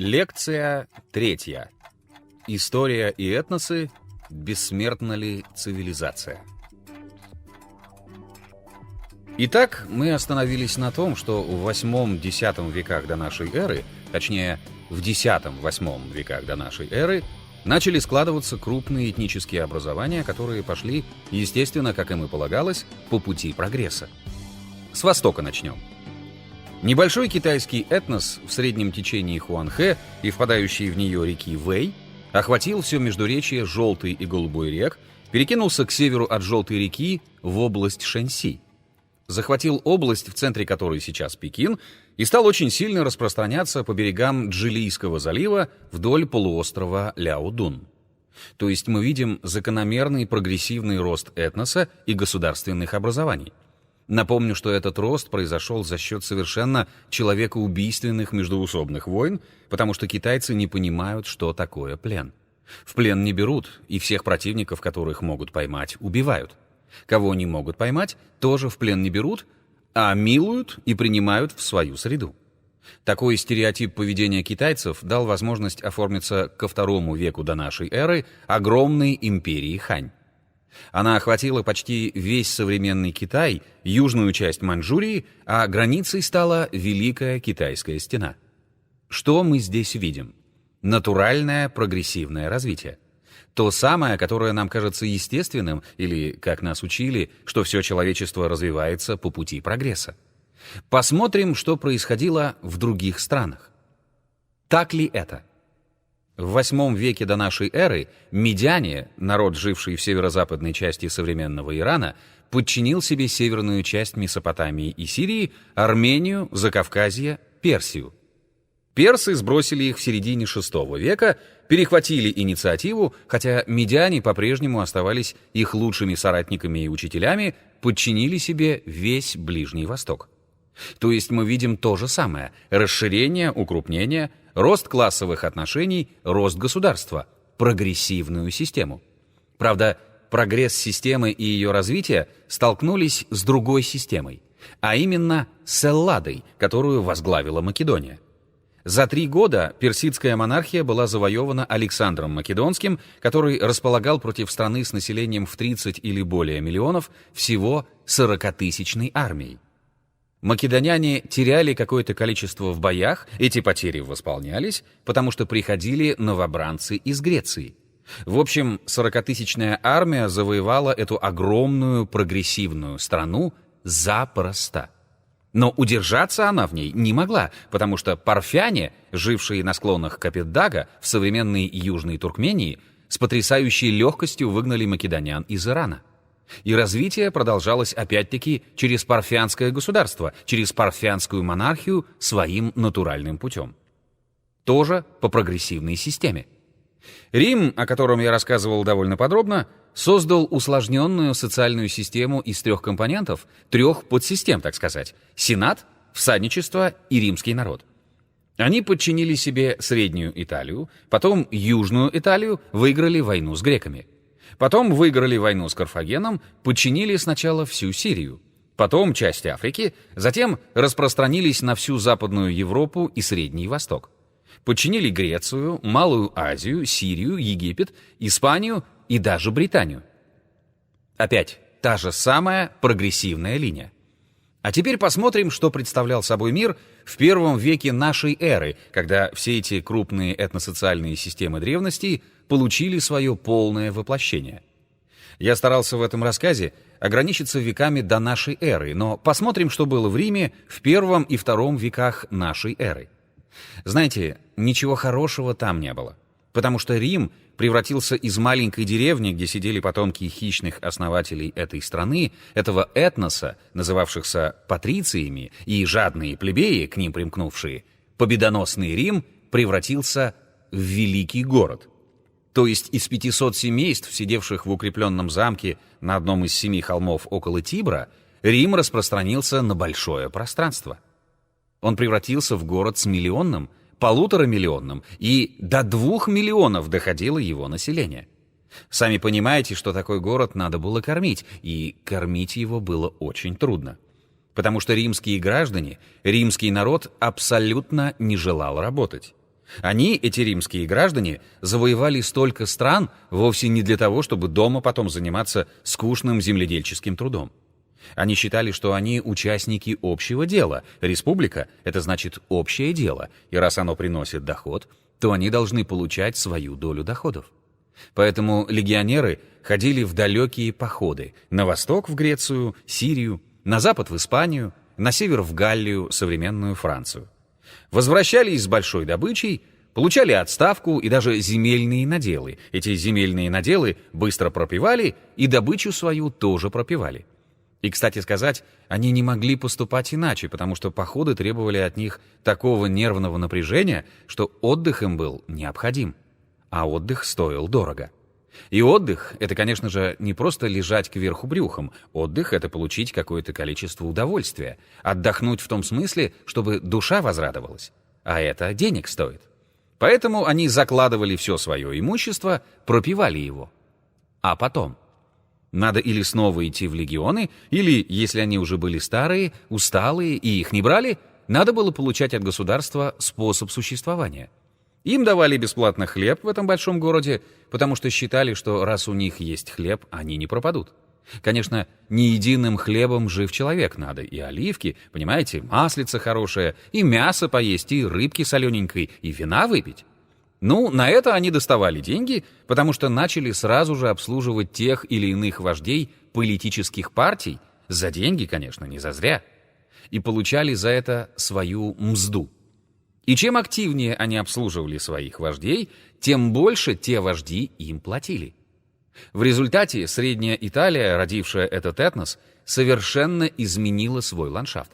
Лекция 3. История и этносы. Бессмертна ли цивилизация? Итак, мы остановились на том, что в 8-10 веках до нашей эры, точнее, в 10-8 веках до нашей эры, начали складываться крупные этнические образования, которые пошли, естественно, как им и полагалось, по пути прогресса. С востока начнем. Небольшой китайский этнос в среднем течении Хуанхэ и впадающей в нее реки Вэй охватил все междуречье Желтой и Голубой рек, перекинулся к северу от Желтой реки в область Шэньси, захватил область, в центре которой сейчас Пекин, и стал очень сильно распространяться по берегам Джилийского залива вдоль полуострова Ляодун. То есть мы видим закономерный прогрессивный рост этноса и государственных образований. Напомню, что этот рост произошел за счет совершенно человекоубийственных междоусобных войн, потому что китайцы не понимают, что такое плен. В плен не берут, и всех противников, которых могут поймать, убивают. Кого не могут поймать, тоже в плен не берут, а милуют и принимают в свою среду. Такой стереотип поведения китайцев дал возможность оформиться ко II веку до нашей эры огромной империи Хань. Она охватила почти весь современный Китай, южную часть Маньчжурии, а границей стала Великая Китайская стена. Что мы здесь видим? Натуральное прогрессивное развитие. То самое, которое нам кажется естественным, или, как нас учили, что все человечество развивается по пути прогресса. Посмотрим, что происходило в других странах. Так ли это? В VIII веке до нашей эры медяне, народ, живший в северо-западной части современного Ирана, подчинил себе северную часть Месопотамии и Сирии, Армению, Закавказье, Персию. Персы сбросили их в середине VI века, перехватили инициативу, хотя медяне по-прежнему оставались их лучшими соратниками и учителями, подчинили себе весь Ближний Восток. То есть мы видим то же самое – расширение, укрупнение, рост классовых отношений, рост государства, прогрессивную систему. Правда, прогресс системы и ее развитие столкнулись с другой системой, а именно с Элладой, которую возглавила Македония. За 3 года персидская монархия была завоевана Александром Македонским, который располагал против страны с населением в 30 или более миллионов всего 40-тысячной армией. Македоняне теряли какое-то количество в боях, эти потери восполнялись, потому что приходили новобранцы из Греции. В общем, 40-тысячная армия завоевала эту огромную прогрессивную страну запросто. Но удержаться она в ней не могла, потому что парфяне, жившие на склонах Капетдага в современной Южной Туркмении, с потрясающей легкостью выгнали македонян из Ирана. И развитие продолжалось опять-таки через парфянское государство, через парфянскую монархию своим натуральным путем. Тоже по прогрессивной системе. Рим, о котором я рассказывал довольно подробно, создал усложненную социальную систему из 3 компонентов, 3 подсистем, так сказать: сенат, всадничество и римский народ. Они подчинили себе Среднюю Италию, потом Южную Италию, выиграли войну с греками. Потом выиграли войну с Карфагеном, подчинили сначала всю Сирию, потом часть Африки, затем распространились на всю Западную Европу и Средний Восток. Подчинили Грецию, Малую Азию, Сирию, Египет, Испанию и даже Британию. Опять та же самая прогрессивная линия. А теперь посмотрим, что представлял собой мир в 1 веке нашей эры, когда все эти крупные этносоциальные системы древности получили свое полное воплощение. Я старался в этом рассказе ограничиться веками до нашей эры, но посмотрим, что было в Риме в 1 и 2 веках нашей эры. Знаете, ничего хорошего там не было, потому что Рим превратился из маленькой деревни, где сидели потомки хищных основателей этой страны, этого этноса, называвшихся патрициями, и жадные плебеи, к ним примкнувшие, победоносный Рим превратился в великий город. То есть из 500 семейств, сидевших в укрепленном замке на одном из 7 холмов около Тибра, Рим распространился на большое пространство. Он превратился в город с миллионным, 1,5 миллионным, и до 2 миллионов доходило его население. Сами понимаете, что такой город надо было кормить, и кормить его было очень трудно. Потому что римские граждане, римский народ абсолютно не желал работать. Они, эти римские граждане, завоевали столько стран вовсе не для того, чтобы дома потом заниматься скучным земледельческим трудом. Они считали, что они участники общего дела. Республика — это значит общее дело, и раз оно приносит доход, то они должны получать свою долю доходов. Поэтому легионеры ходили в далекие походы на восток в Грецию, Сирию, на запад в Испанию, на север в Галлию, современную Францию. Возвращались с большой добычей, получали отставку и даже земельные наделы. Эти земельные наделы быстро пропивали и добычу свою тоже пропивали. И, кстати сказать, они не могли поступать иначе, потому что походы требовали от них такого нервного напряжения, что отдых им был необходим. А отдых стоил дорого. И отдых — это, конечно же, не просто лежать кверху брюхом. Отдых — это получить какое-то количество удовольствия. Отдохнуть в том смысле, чтобы душа возрадовалась. А это денег стоит. Поэтому они закладывали все свое имущество, пропивали его. А потом надо или снова идти в легионы, или, если они уже были старые, усталые и их не брали, надо было получать от государства способ существования. Им давали бесплатно хлеб в этом большом городе, потому что считали, что раз у них есть хлеб, они не пропадут. Конечно, не единым хлебом жив человек, надо и оливки, понимаете, маслица хорошее, и мясо поесть, и рыбки солененькой, и вина выпить. Ну, на это они доставали деньги, потому что начали сразу же обслуживать тех или иных вождей политических партий, за деньги, конечно, не зазря, и получали за это свою мзду. И чем активнее они обслуживали своих вождей, тем больше те вожди им платили. В результате Средняя Италия, родившая этот этнос, совершенно изменила свой ландшафт.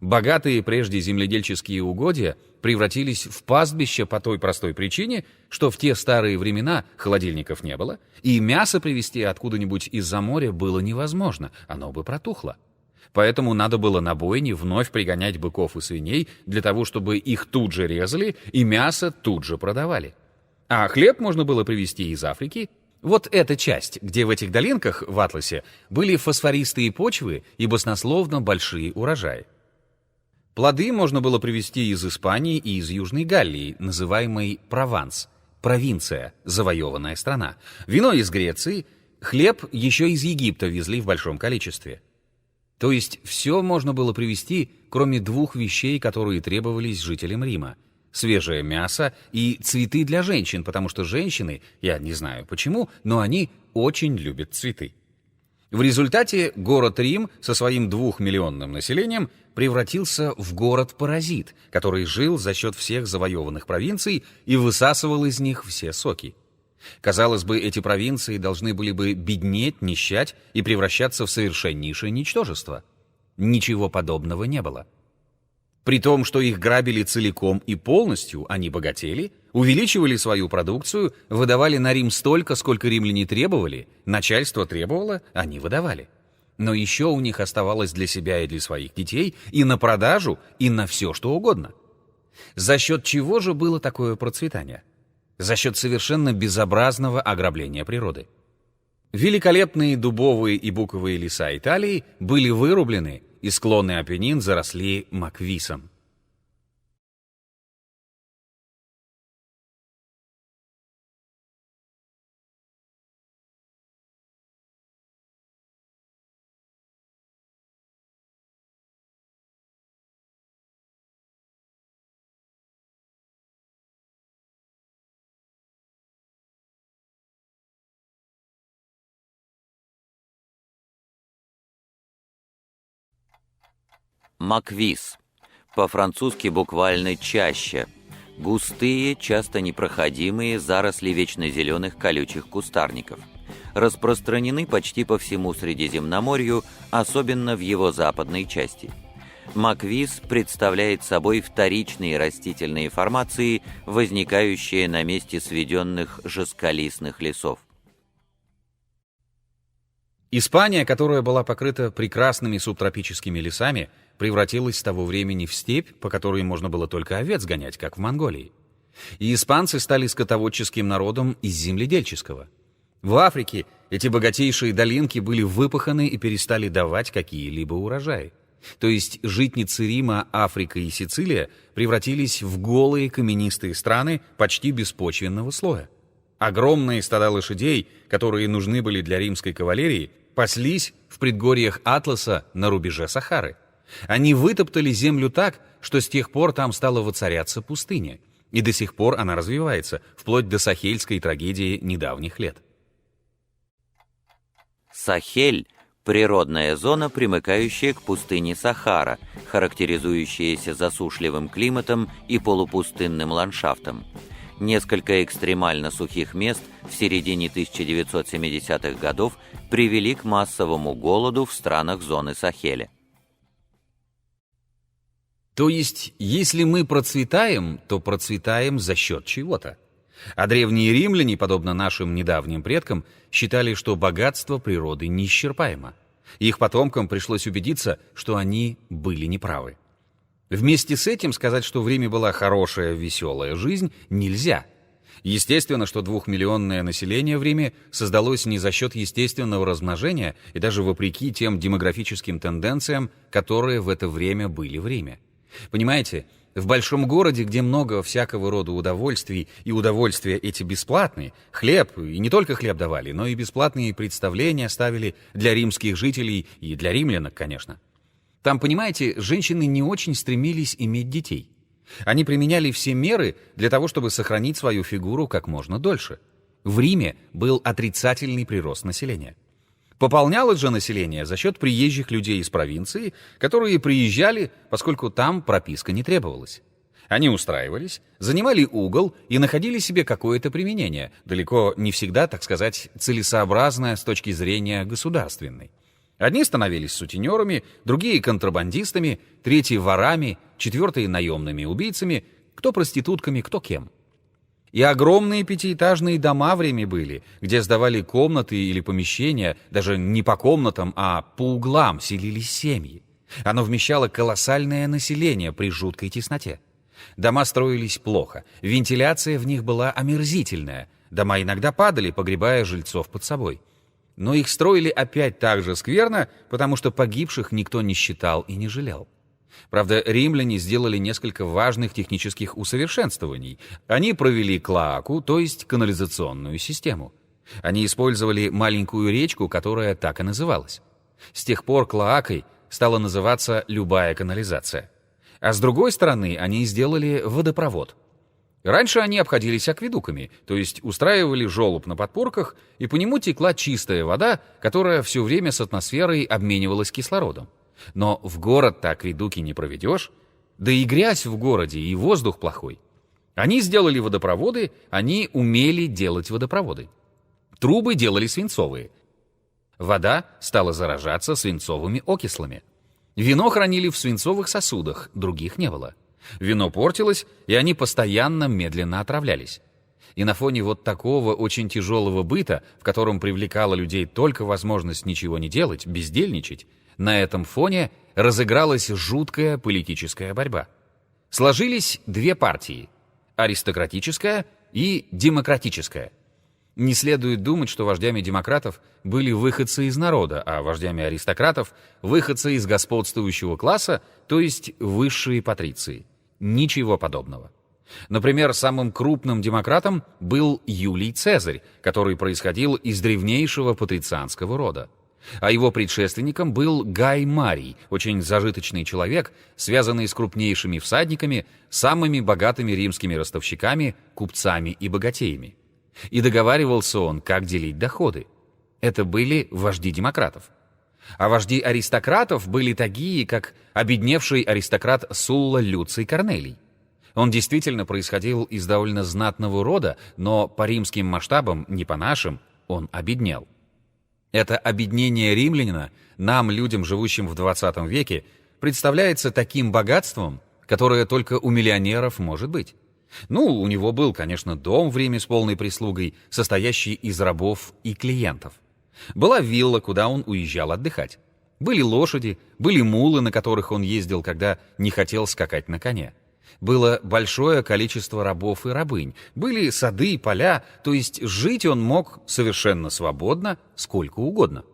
Богатые прежде земледельческие угодья превратились в пастбища по той простой причине, что в те старые времена холодильников не было, и мясо привезти откуда-нибудь из-за моря было невозможно, оно бы протухло. Поэтому надо было на бойне вновь пригонять быков и свиней для того, чтобы их тут же резали и мясо тут же продавали. А хлеб можно было привезти из Африки. Вот эта часть, где в этих долинках в Атласе были фосфористые почвы и баснословно большие урожаи. Плоды можно было привезти из Испании и из Южной Галлии, называемой Прованс, провинция, завоеванная страна. Вино из Греции, хлеб еще из Египта везли в большом количестве. То есть все можно было привезти, кроме двух вещей, которые требовались жителям Рима. Свежее мясо и цветы для женщин, потому что женщины, я не знаю почему, но они очень любят цветы. В результате город Рим со своим 2-миллионным населением превратился в город-паразит, который жил за счет всех завоеванных провинций и высасывал из них все соки. Казалось бы, эти провинции должны были бы беднеть, нищать и превращаться в совершеннейшее ничтожество. Ничего подобного не было. При том, что их грабили целиком и полностью, они богатели, увеличивали свою продукцию, выдавали на Рим столько, сколько римляне требовали, начальство требовало, они выдавали. Но еще у них оставалось для себя и для своих детей и на продажу, и на все, что угодно. За счет чего же было такое процветание? За счет совершенно безобразного ограбления природы. Великолепные дубовые и буковые леса Италии были вырублены, и склоны Апеннин заросли маквисом. Маквис. По-французски буквально чаща. Густые, часто непроходимые заросли вечно зеленых колючих кустарников. Распространены почти по всему Средиземноморью, особенно в его западной части. Маквис представляет собой вторичные растительные формации, возникающие на месте сведенных жестколистных лесов. Испания, которая была покрыта прекрасными субтропическими лесами, превратилась с того времени в степь, по которой можно было только овец гонять, как в Монголии. И испанцы стали скотоводческим народом из земледельческого. В Африке эти богатейшие долинки были выпаханы и перестали давать какие-либо урожаи. То есть житницы Рима, Африка и Сицилия превратились в голые каменистые страны почти беспочвенного слоя. Огромные стада лошадей, которые нужны были для римской кавалерии, паслись в предгорьях Атласа на рубеже Сахары. Они вытоптали землю так, что с тех пор там стала воцаряться пустыня. И до сих пор она развивается, вплоть до сахельской трагедии недавних лет. Сахель – природная зона, примыкающая к пустыне Сахара, характеризующаяся засушливым климатом и полупустынным ландшафтом. Несколько экстремально сухих мест в середине 1970-х годов привели к массовому голоду в странах зоны Сахеля. То есть, если мы процветаем, то процветаем за счет чего-то. А древние римляне, подобно нашим недавним предкам, считали, что богатство природы неисчерпаемо. Их потомкам пришлось убедиться, что они были неправы. Вместе с этим сказать, что в Риме была хорошая, веселая жизнь, нельзя. Естественно, что 2-миллионное население в Риме создалось не за счет естественного размножения и даже вопреки тем демографическим тенденциям, которые в это время были в Риме. Понимаете, в большом городе, где много всякого рода удовольствий, и удовольствия эти бесплатные, хлеб, и не только хлеб давали, но и бесплатные представления ставили для римских жителей и для римлянок, конечно. Там, понимаете, женщины не очень стремились иметь детей. Они применяли все меры для того, чтобы сохранить свою фигуру как можно дольше. В Риме был отрицательный прирост населения. Пополнялось же население за счет приезжих людей из провинции, которые приезжали, поскольку там прописка не требовалась. Они устраивались, занимали угол и находили себе какое-то применение, далеко не всегда, так сказать, целесообразное с точки зрения государственной. Одни становились сутенерами, другие — контрабандистами, третьи — ворами, четвертые — наемными убийцами, кто проститутками, кто кем. И огромные пятиэтажные дома в Риме были, где сдавали комнаты или помещения, даже не по комнатам, а по углам селились семьи. Оно вмещало колоссальное население при жуткой тесноте. Дома строились плохо, вентиляция в них была омерзительная, дома иногда падали, погребая жильцов под собой. Но их строили опять так же скверно, потому что погибших никто не считал и не жалел. Правда, римляне сделали несколько важных технических усовершенствований. Они провели клоаку, то есть канализационную систему. Они использовали маленькую речку, которая так и называлась. С тех пор клоакой стала называться любая канализация. А с другой стороны, они сделали водопровод. Раньше они обходились акведуками, то есть устраивали желоб на подпорках, и по нему текла чистая вода, которая все время с атмосферой обменивалась кислородом. Но в город-то акведуки не проведешь, да и грязь в городе, и воздух плохой. Они сделали водопроводы, они умели делать водопроводы. Трубы делали свинцовые. Вода стала заражаться свинцовыми окислами. Вино хранили в свинцовых сосудах, других не было. Вино портилось, и они постоянно медленно отравлялись. И на фоне вот такого очень тяжелого быта, в котором привлекала людей только возможность ничего не делать, бездельничать, на этом фоне разыгралась жуткая политическая борьба. Сложились две партии – аристократическая и демократическая. Не следует думать, что вождями демократов были выходцы из народа, а вождями аристократов – выходцы из господствующего класса, то есть высшие патриции. Ничего подобного. Например, самым крупным демократом был Юлий Цезарь, который происходил из древнейшего патрицианского рода. А его предшественником был Гай Марий, очень зажиточный человек, связанный с крупнейшими всадниками, самыми богатыми римскими ростовщиками, купцами и богатеями. И договаривался он, как делить доходы. Это были вожди демократов. А вожди аристократов были такие, как обедневший аристократ Сулла Люций Корнелий. Он действительно происходил из довольно знатного рода, но по римским масштабам, не по нашим, он обеднел. Это обеднение римлянина нам, людям, живущим в 20 веке, представляется таким богатством, которое только у миллионеров может быть. Ну, у него был, конечно, дом в Риме с полной прислугой, состоящий из рабов и клиентов. Была вилла, куда он уезжал отдыхать. Были лошади, были мулы, на которых он ездил, когда не хотел скакать на коне. Было большое количество рабов и рабынь, были сады и поля, то есть жить он мог совершенно свободно, сколько угодно.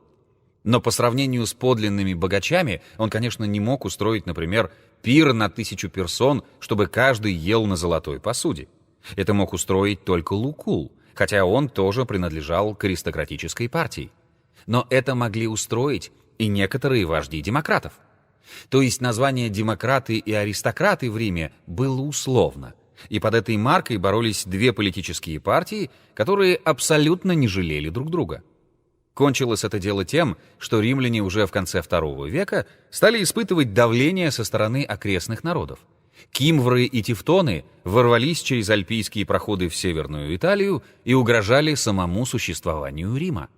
Но по сравнению с подлинными богачами он, конечно, не мог устроить, например, пир на 1000 персон, чтобы каждый ел на золотой посуде. Это мог устроить только Лукул, хотя он тоже принадлежал к аристократической партии. Но это могли устроить и некоторые вожди демократов. То есть название «демократы» и «аристократы» в Риме было условно, и под этой маркой боролись две политические партии, которые абсолютно не жалели друг друга. Кончилось это дело тем, что римляне уже в конце II века стали испытывать давление со стороны окрестных народов. Кимвры и тевтоны ворвались через альпийские проходы в Северную Италию и угрожали самому существованию Рима.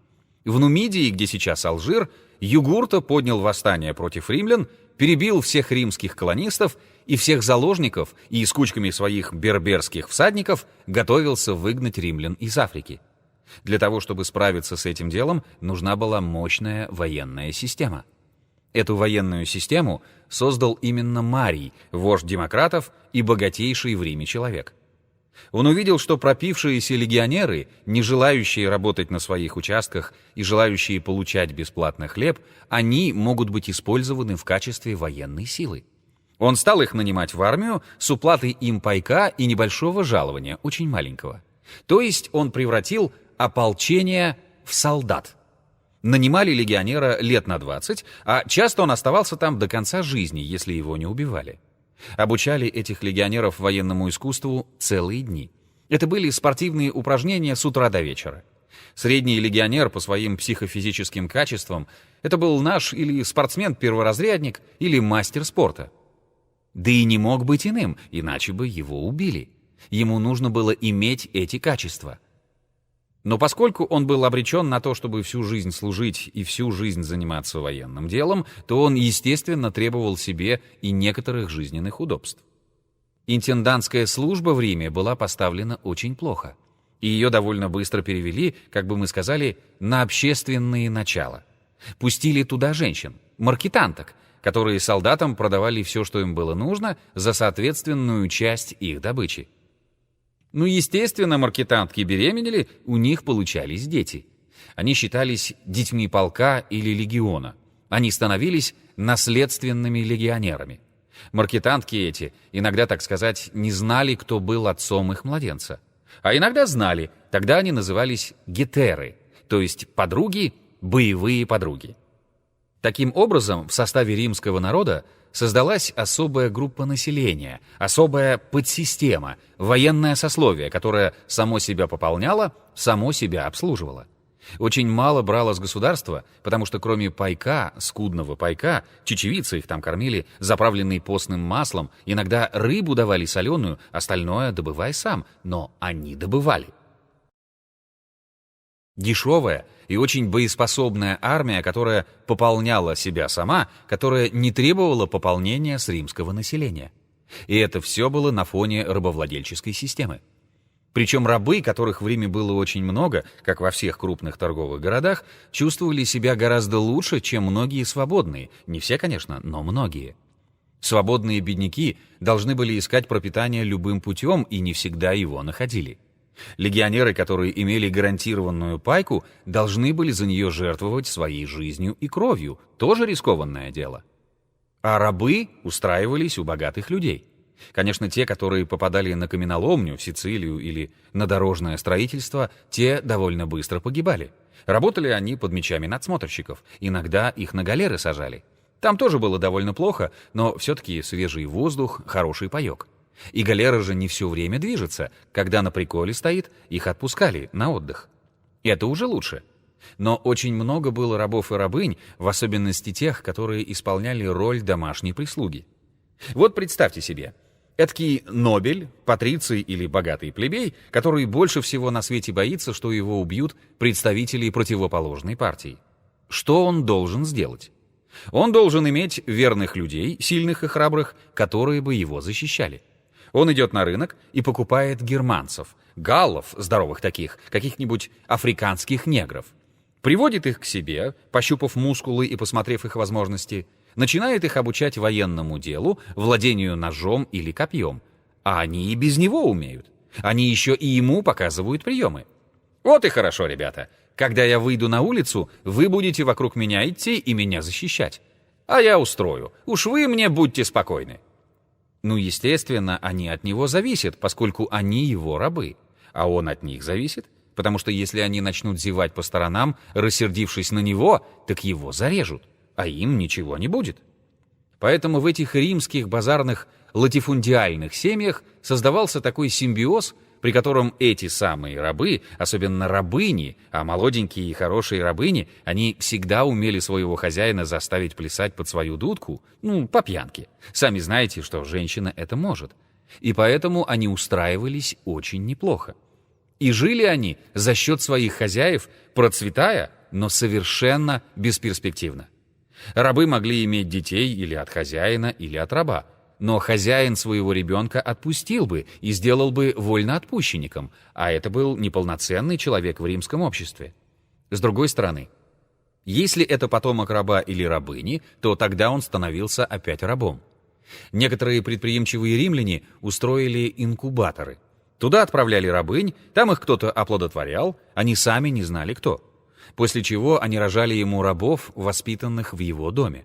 В Нумидии, где сейчас Алжир, Югурта поднял восстание против римлян, перебил всех римских колонистов и всех заложников и с кучками своих берберских всадников готовился выгнать римлян из Африки. Для того, чтобы справиться с этим делом, нужна была мощная военная система. Эту военную систему создал именно Марий, вождь демократов и богатейший в Риме человек. Он увидел, что пропившиеся легионеры, не желающие работать на своих участках и желающие получать бесплатно хлеб, они могут быть использованы в качестве военной силы. Он стал их нанимать в армию с уплатой им пайка и небольшого жалования, очень маленького. То есть он превратил ополчение в солдат. Нанимали легионера лет на 20, а часто он оставался там до конца жизни, если его не убивали. Обучали этих легионеров военному искусству целые дни. Это были спортивные упражнения с утра до вечера. Средний легионер по своим психофизическим качествам — это был наш или спортсмен-перворазрядник, или мастер спорта. Да и не мог быть иным, иначе бы его убили. Ему нужно было иметь эти качества. Но поскольку он был обречен на то, чтобы всю жизнь служить и всю жизнь заниматься военным делом, то он, естественно, требовал себе и некоторых жизненных удобств. Интендантская служба в Риме была поставлена очень плохо, и ее довольно быстро перевели, как бы мы сказали, на общественные начала. Пустили туда женщин, маркетанток, которые солдатам продавали все, что им было нужно, за соответственную часть их добычи. Ну, естественно, маркетантки беременели, у них получались дети. Они считались детьми полка или легиона. Они становились наследственными легионерами. Маркетантки эти иногда, так сказать, не знали, кто был отцом их младенца. А иногда знали, тогда они назывались гетеры, то есть подруги, боевые подруги. Таким образом, в составе римского народа создалась особая группа населения, особая подсистема, военное сословие, которое само себя пополняло, само себя обслуживало. Очень мало брало с государства, потому что кроме пайка, скудного пайка, чечевицы их там кормили, заправленной постным маслом, иногда рыбу давали соленую, остальное добывай сам, но они добывали. Дешевая и очень боеспособная армия, которая пополняла себя сама, которая не требовала пополнения с римского населения. И это все было на фоне рабовладельческой системы. Причем рабы, которых в Риме было очень много, как во всех крупных торговых городах, чувствовали себя гораздо лучше, чем многие свободные. Не все, конечно, но многие. Свободные бедняки должны были искать пропитание любым путем и не всегда его находили. Легионеры, которые имели гарантированную пайку, должны были за нее жертвовать своей жизнью и кровью, тоже рискованное дело. А рабы устраивались у богатых людей. Конечно, те, которые попадали на каменоломню в Сицилию или на дорожное строительство, те довольно быстро погибали. Работали они под мечами надсмотрщиков, иногда их на галеры сажали. Там тоже было довольно плохо, но все-таки свежий воздух, хороший паек. И галера же не все время движется. Когда на приколе стоит, их отпускали на отдых. Это уже лучше. Но очень много было рабов и рабынь, в особенности тех, которые исполняли роль домашней прислуги. Вот представьте себе, эдакий нобель, патриций или богатый плебей, который больше всего на свете боится, что его убьют представители противоположной партии. Что он должен сделать? Он должен иметь верных людей, сильных и храбрых, которые бы его защищали. Он идет на рынок и покупает германцев, галлов, здоровых таких, каких-нибудь африканских негров. Приводит их к себе, пощупав мускулы и посмотрев их возможности, начинает их обучать военному делу, владению ножом или копьем. А они и без него умеют. Они еще и ему показывают приемы. Вот и хорошо, ребята. Когда я выйду на улицу, вы будете вокруг меня идти и меня защищать. А я устрою. Уж вы мне будьте спокойны». Ну, естественно, они от него зависят, поскольку они его рабы. А он от них зависит, потому что если они начнут зевать по сторонам, рассердившись на него, так его зарежут, а им ничего не будет. Поэтому в этих римских базарных латифундиальных семьях создавался такой симбиоз, при котором эти самые рабы, особенно рабыни, а молоденькие и хорошие рабыни, они всегда умели своего хозяина заставить плясать под свою дудку, по пьянке. Сами знаете, что женщина это может. И поэтому они устраивались очень неплохо. И жили они за счет своих хозяев, процветая, но совершенно бесперспективно. Рабы могли иметь детей или от хозяина, или от раба. Но хозяин своего ребенка отпустил бы и сделал бы вольноотпущенником, а это был неполноценный человек в римском обществе. С другой стороны, если это потомок раба или рабыни, то тогда он становился опять рабом. Некоторые предприимчивые римляне устроили инкубаторы. Туда отправляли рабынь, там их кто-то оплодотворял, они сами не знали кто. После чего они рожали ему рабов, воспитанных в его доме.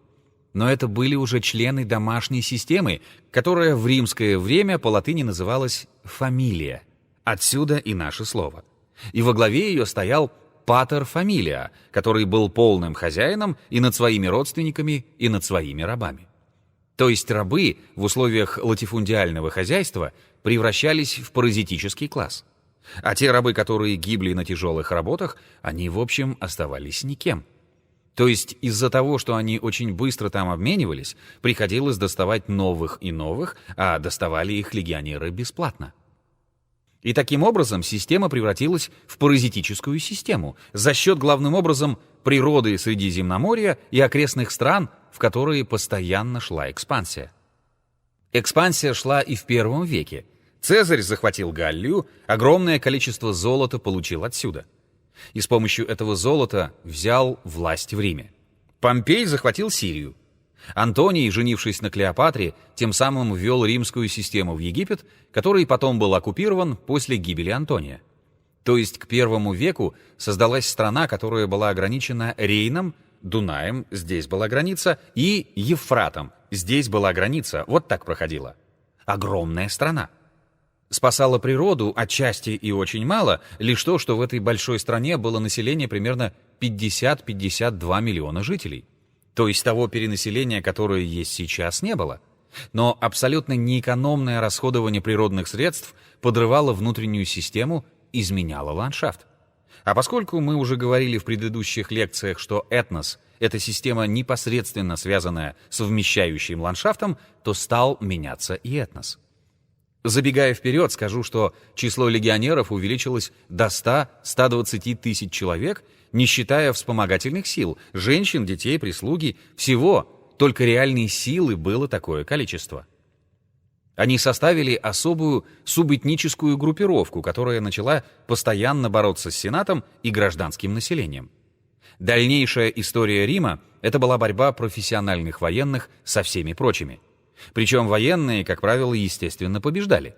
Но это были уже члены домашней системы, которая в римское время по латыни называлась «фамилия». Отсюда и наше слово. И во главе ее стоял патер фамилия, который был полным хозяином и над своими родственниками, и над своими рабами. То есть рабы в условиях латифундиального хозяйства превращались в паразитический класс. А те рабы, которые гибли на тяжелых работах, они, в общем, оставались никем. То есть из-за того, что они очень быстро там обменивались, приходилось доставать новых и новых, а доставали их легионеры бесплатно. И таким образом система превратилась в паразитическую систему за счет, главным образом, природы Средиземноморья и окрестных стран, в которые постоянно шла экспансия. Экспансия шла и в первом веке. Цезарь захватил Галлию, огромное количество золота получил отсюда. И с помощью этого золота взял власть в Риме. Помпей захватил Сирию. Антоний, женившись на Клеопатре, тем самым ввел римскую систему в Египет, который потом был оккупирован после гибели Антония. То есть к первому веку создалась страна, которая была ограничена Рейном, Дунаем, здесь была граница, и Евфратом, здесь была граница, вот так проходила. Огромная страна. Спасала природу отчасти и очень мало, лишь то, что в этой большой стране было население примерно 50-52 миллиона жителей. То есть того перенаселения, которое есть сейчас, не было. Но абсолютно неэкономное расходование природных средств подрывало внутреннюю систему, изменяло ландшафт. А поскольку мы уже говорили в предыдущих лекциях, что этнос — это система, непосредственно связанная с вмещающим ландшафтом, то стал меняться и этнос. Забегая вперед, скажу, что число легионеров увеличилось до 100-120 тысяч человек, не считая вспомогательных сил, женщин, детей, прислуги, всего, только реальной силы было такое количество. Они составили особую субэтническую группировку, которая начала постоянно бороться с Сенатом и гражданским населением. Дальнейшая история Рима — это была борьба профессиональных военных со всеми прочими. Причем военные, как правило, естественно, побеждали.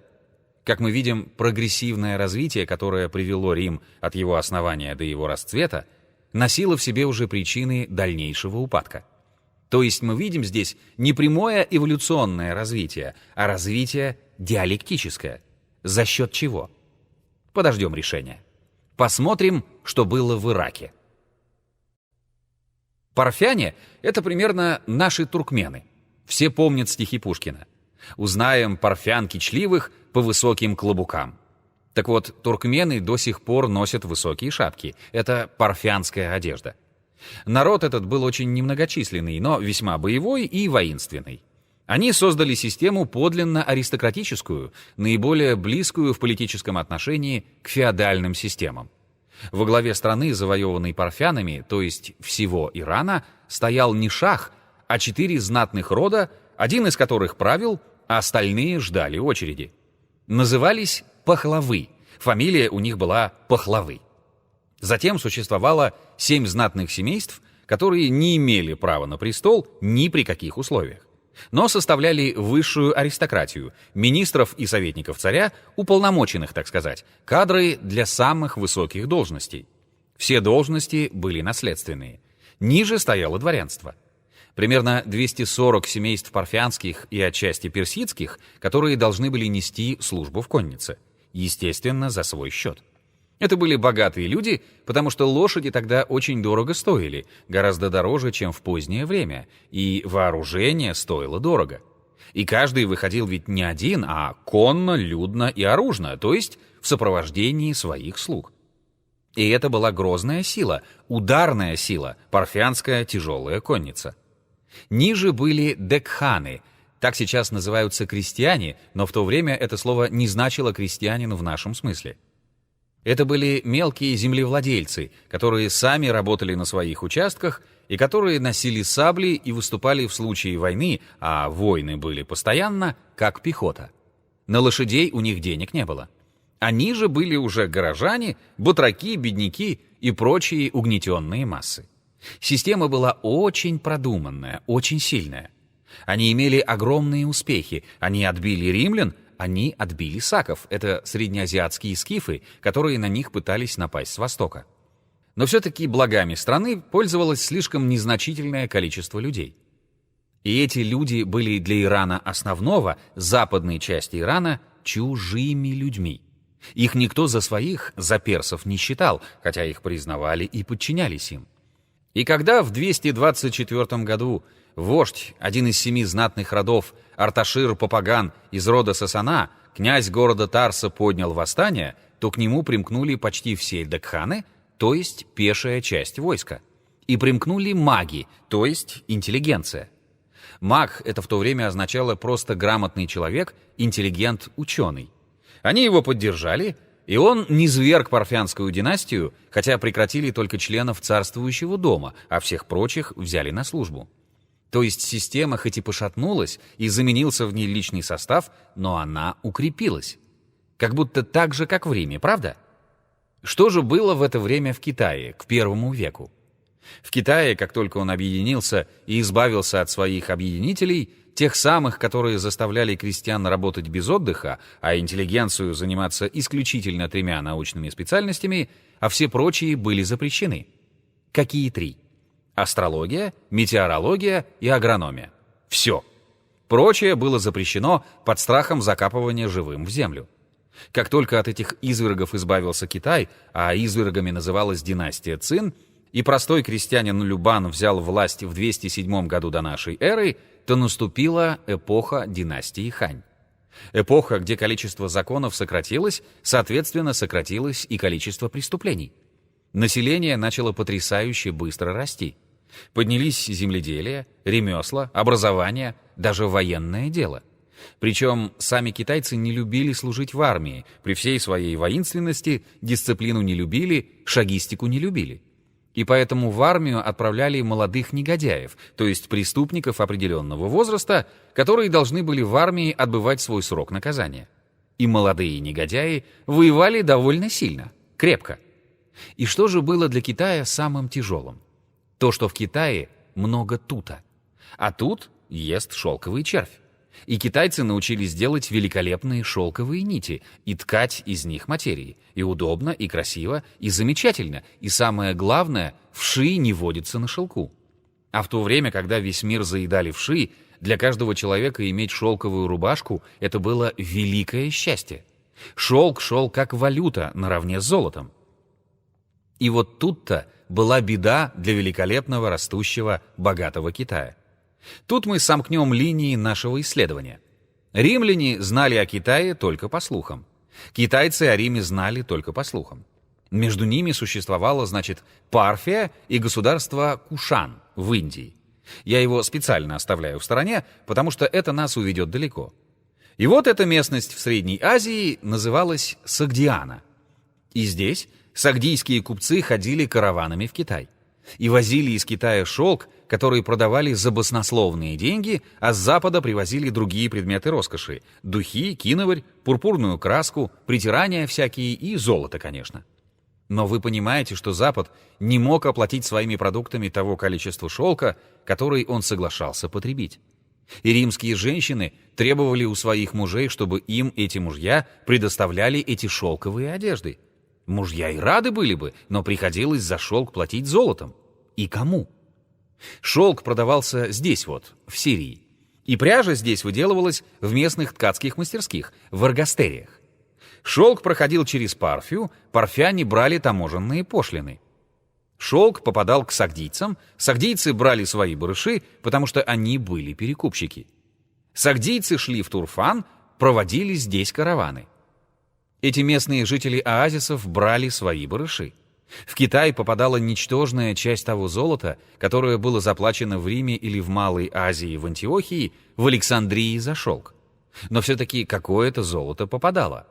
Как мы видим, прогрессивное развитие, которое привело Рим от его основания до его расцвета, носило в себе уже причины дальнейшего упадка. То есть мы видим здесь не прямое эволюционное развитие, а развитие диалектическое. За счет чего? Подождем решения. Посмотрим, что было в Ираке. Парфяне — это примерно наши туркмены. Все помнят стихи Пушкина. «Узнаем парфян кичливых по высоким клобукам». Так вот, туркмены до сих пор носят высокие шапки. Это парфянская одежда. Народ этот был очень немногочисленный, но весьма боевой и воинственный. Они создали систему подлинно аристократическую, наиболее близкую в политическом отношении к феодальным системам. Во главе страны, завоеванной парфянами, то есть всего Ирана, стоял не шах, а 4 знатных рода, один из которых правил, а остальные ждали очереди. Назывались Пахлавы, фамилия у них была Пахлавы. Затем существовало 7 знатных семейств, которые не имели права на престол ни при каких условиях, но составляли высшую аристократию, министров и советников царя, уполномоченных, так сказать, кадры для самых высоких должностей. Все должности были наследственные. Ниже стояло дворянство. Примерно 240 семейств парфянских и отчасти персидских, которые должны были нести службу в коннице, естественно, за свой счет. Это были богатые люди, потому что лошади тогда очень дорого стоили, гораздо дороже, чем в позднее время, и вооружение стоило дорого. И каждый выходил ведь не один, а конно, людно и оружно, то есть в сопровождении своих слуг. И это была грозная сила, ударная сила, парфянская тяжелая конница. Ниже были декханы, так сейчас называются крестьяне, но в то время это слово не значило крестьянин в нашем смысле. Это были мелкие землевладельцы, которые сами работали на своих участках и которые носили сабли и выступали в случае войны, а войны были постоянно, как пехота. На лошадей у них денег не было. Они же были уже горожане, батраки, бедняки и прочие угнетенные массы. Система была очень продуманная, очень сильная. Они имели огромные успехи. Они отбили римлян, они отбили саков. Это среднеазиатские скифы, которые на них пытались напасть с востока. Но все-таки благами страны пользовалось слишком незначительное количество людей. И эти люди были для Ирана основного, западной части Ирана, чужими людьми. Их никто за своих, за персов не считал, хотя их признавали и подчинялись им. И когда в 224 году вождь, один из 7 знатных родов, Арташир-Папаган из рода Сасана, князь города Тарса, поднял восстание, то к нему примкнули почти все декханы, то есть пешая часть войска, и примкнули маги, то есть интеллигенция. Маг — это в то время означало просто грамотный человек, интеллигент, ученый. Они его поддержали, и он низвергг парфянскую династию, хотя прекратили только членов царствующего дома, а всех прочих взяли на службу. То есть система хоть и пошатнулась, и заменился в ней личный состав, но она укрепилась. Как будто так же, как в Риме, правда? Что же было в это время в Китае, к I веку? В Китае, как только он объединился и избавился от своих объединителей, тех самых, которые заставляли крестьян работать без отдыха, а интеллигенцию заниматься исключительно 3 научными специальностями, а все прочие были запрещены. Какие 3? Астрология, метеорология и агрономия. Все. Прочее было запрещено под страхом закапывания живым в землю. Как только от этих извергов избавился Китай, а извергами называлась династия Цин, и простой крестьянин Любан взял власть в 207 году до нашей эры, то наступила эпоха династии Хань. Эпоха, где количество законов сократилось, соответственно, сократилось и количество преступлений. Население начало потрясающе быстро расти. Поднялись земледелие, ремесла, образование, даже военное дело. Причем сами китайцы не любили служить в армии, при всей своей воинственности дисциплину не любили, шагистику не любили. И поэтому в армию отправляли молодых негодяев, то есть преступников определенного возраста, которые должны были в армии отбывать свой срок наказания. И молодые негодяи воевали довольно сильно, крепко. И что же было для Китая самым тяжелым? То, что в Китае много тута. А тут ест шелковый червь. И китайцы научились делать великолепные шелковые нити и ткать из них материи. И удобно, и красиво, и замечательно. И самое главное, вши не водятся на шелку. А в то время, когда весь мир заедали вши, для каждого человека иметь шелковую рубашку — это было великое счастье. Шелк шел как валюта наравне с золотом. И вот тут-то была беда для великолепного, растущего, богатого Китая. Тут мы сомкнем линии нашего исследования. Римляне знали о Китае только по слухам. Китайцы о Риме знали только по слухам. Между ними существовало, значит, Парфия и государство Кушан в Индии. Я его специально оставляю в стороне, потому что это нас уведет далеко. И вот эта местность в Средней Азии называлась Согдиана. И здесь сагдийские купцы ходили караванами в Китай и возили из Китая шелк, который продавали за баснословные деньги, а с Запада привозили другие предметы роскоши — духи, киноварь, пурпурную краску, притирания всякие и золото, конечно. Но вы понимаете, что Запад не мог оплатить своими продуктами того количества шелка, который он соглашался потребить. И римские женщины требовали у своих мужей, чтобы им эти мужья предоставляли эти шелковые одежды. Мужья и рады были бы, но приходилось за шелк платить золотом. И кому? Шелк продавался здесь вот, в Сирии. И пряжа здесь выделывалась в местных ткацких мастерских, в эргастериях. Шелк проходил через Парфию, парфяне брали таможенные пошлины. Шелк попадал к сагдийцам, сагдийцы брали свои барыши, потому что они были перекупщики. Сагдийцы шли в Турфан, проводили здесь караваны. Эти местные жители оазисов брали свои барыши. В Китай попадала ничтожная часть того золота, которое было заплачено в Риме или в Малой Азии, в Антиохии, в Александрии за шелк. Но все-таки какое-то золото попадало.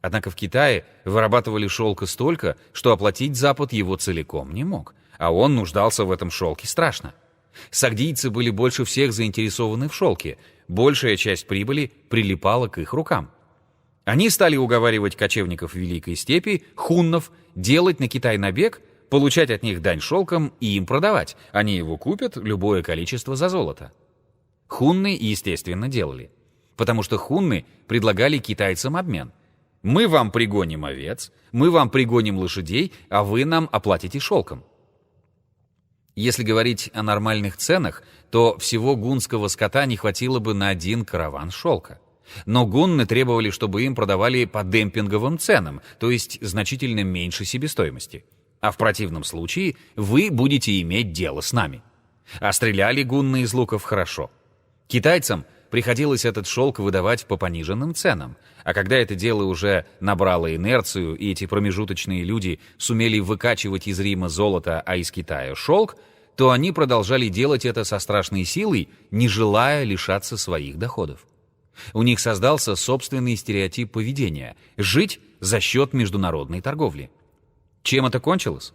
Однако в Китае вырабатывали шелка столько, что оплатить Запад его целиком не мог, а он нуждался в этом шелке страшно. Сагдийцы были больше всех заинтересованы в шелке, большая часть прибыли прилипала к их рукам. Они стали уговаривать кочевников Великой Степи, хуннов, делать на Китай набег, получать от них дань шелком и им продавать. Они его купят любое количество за золото. Хунны, естественно, делали. Потому что хунны предлагали китайцам обмен. Мы вам пригоним овец, мы вам пригоним лошадей, а вы нам оплатите шелком. Если говорить о нормальных ценах, то всего гунского скота не хватило бы на один караван шелка. Но гунны требовали, чтобы им продавали по демпинговым ценам, то есть значительно меньше себестоимости. А в противном случае вы будете иметь дело с нами. А стреляли гунны из луков хорошо. Китайцам приходилось этот шелк выдавать по пониженным ценам, а когда это дело уже набрало инерцию, и эти промежуточные люди сумели выкачивать из Рима золото, а из Китая шелк, то они продолжали делать это со страшной силой, не желая лишаться своих доходов. У них создался собственный стереотип поведения – жить за счет международной торговли. Чем это кончилось?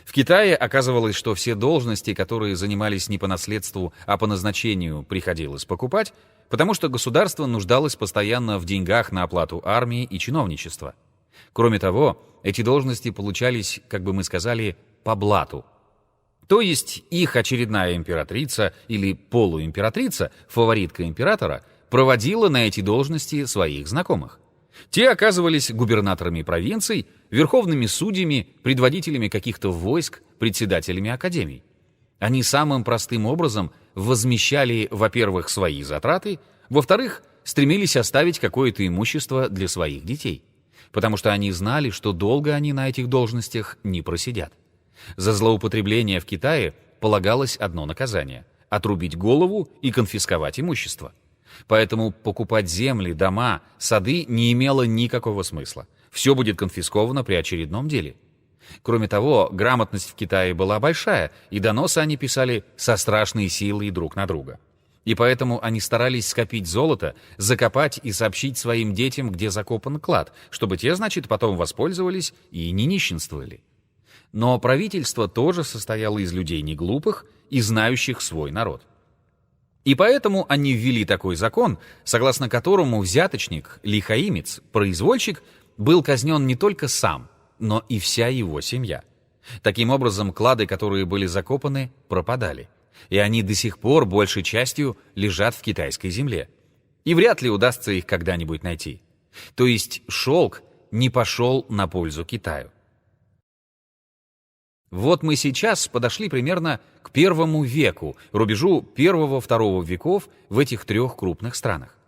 В Китае оказывалось, что все должности, которые занимались не по наследству, а по назначению, приходилось покупать, потому что государство нуждалось постоянно в деньгах на оплату армии и чиновничества. Кроме того, эти должности получались, как бы мы сказали, по блату. То есть их очередная императрица или полуимператрица, фаворитка императора, проводила на эти должности своих знакомых. Те оказывались губернаторами провинций, верховными судьями, предводителями каких-то войск, председателями академий. Они самым простым образом возмещали, во-первых, свои затраты, во-вторых, стремились оставить какое-то имущество для своих детей, потому что они знали, что долго они на этих должностях не просидят. За злоупотребление в Китае полагалось одно наказание – отрубить голову и конфисковать имущество. Поэтому покупать земли, дома, сады не имело никакого смысла. Все будет конфисковано при очередном деле. Кроме того, грамотность в Китае была большая, и доносы они писали со страшной силой друг на друга. И поэтому они старались скопить золото, закопать и сообщить своим детям, где закопан клад, чтобы те, значит, потом воспользовались и не нищенствовали. Но правительство тоже состояло из людей неглупых и знающих свой народ. И поэтому они ввели такой закон, согласно которому взяточник, лихаимец, произвольщик был казнен не только сам, но и вся его семья. Таким образом, клады, которые были закопаны, пропадали. И они до сих пор большей частью лежат в китайской земле. И вряд ли удастся их когда-нибудь найти. То есть шелк не пошел на пользу Китаю. Вот мы сейчас подошли примерно к первому веку, рубежу первого-второго веков в этих трех крупных странах.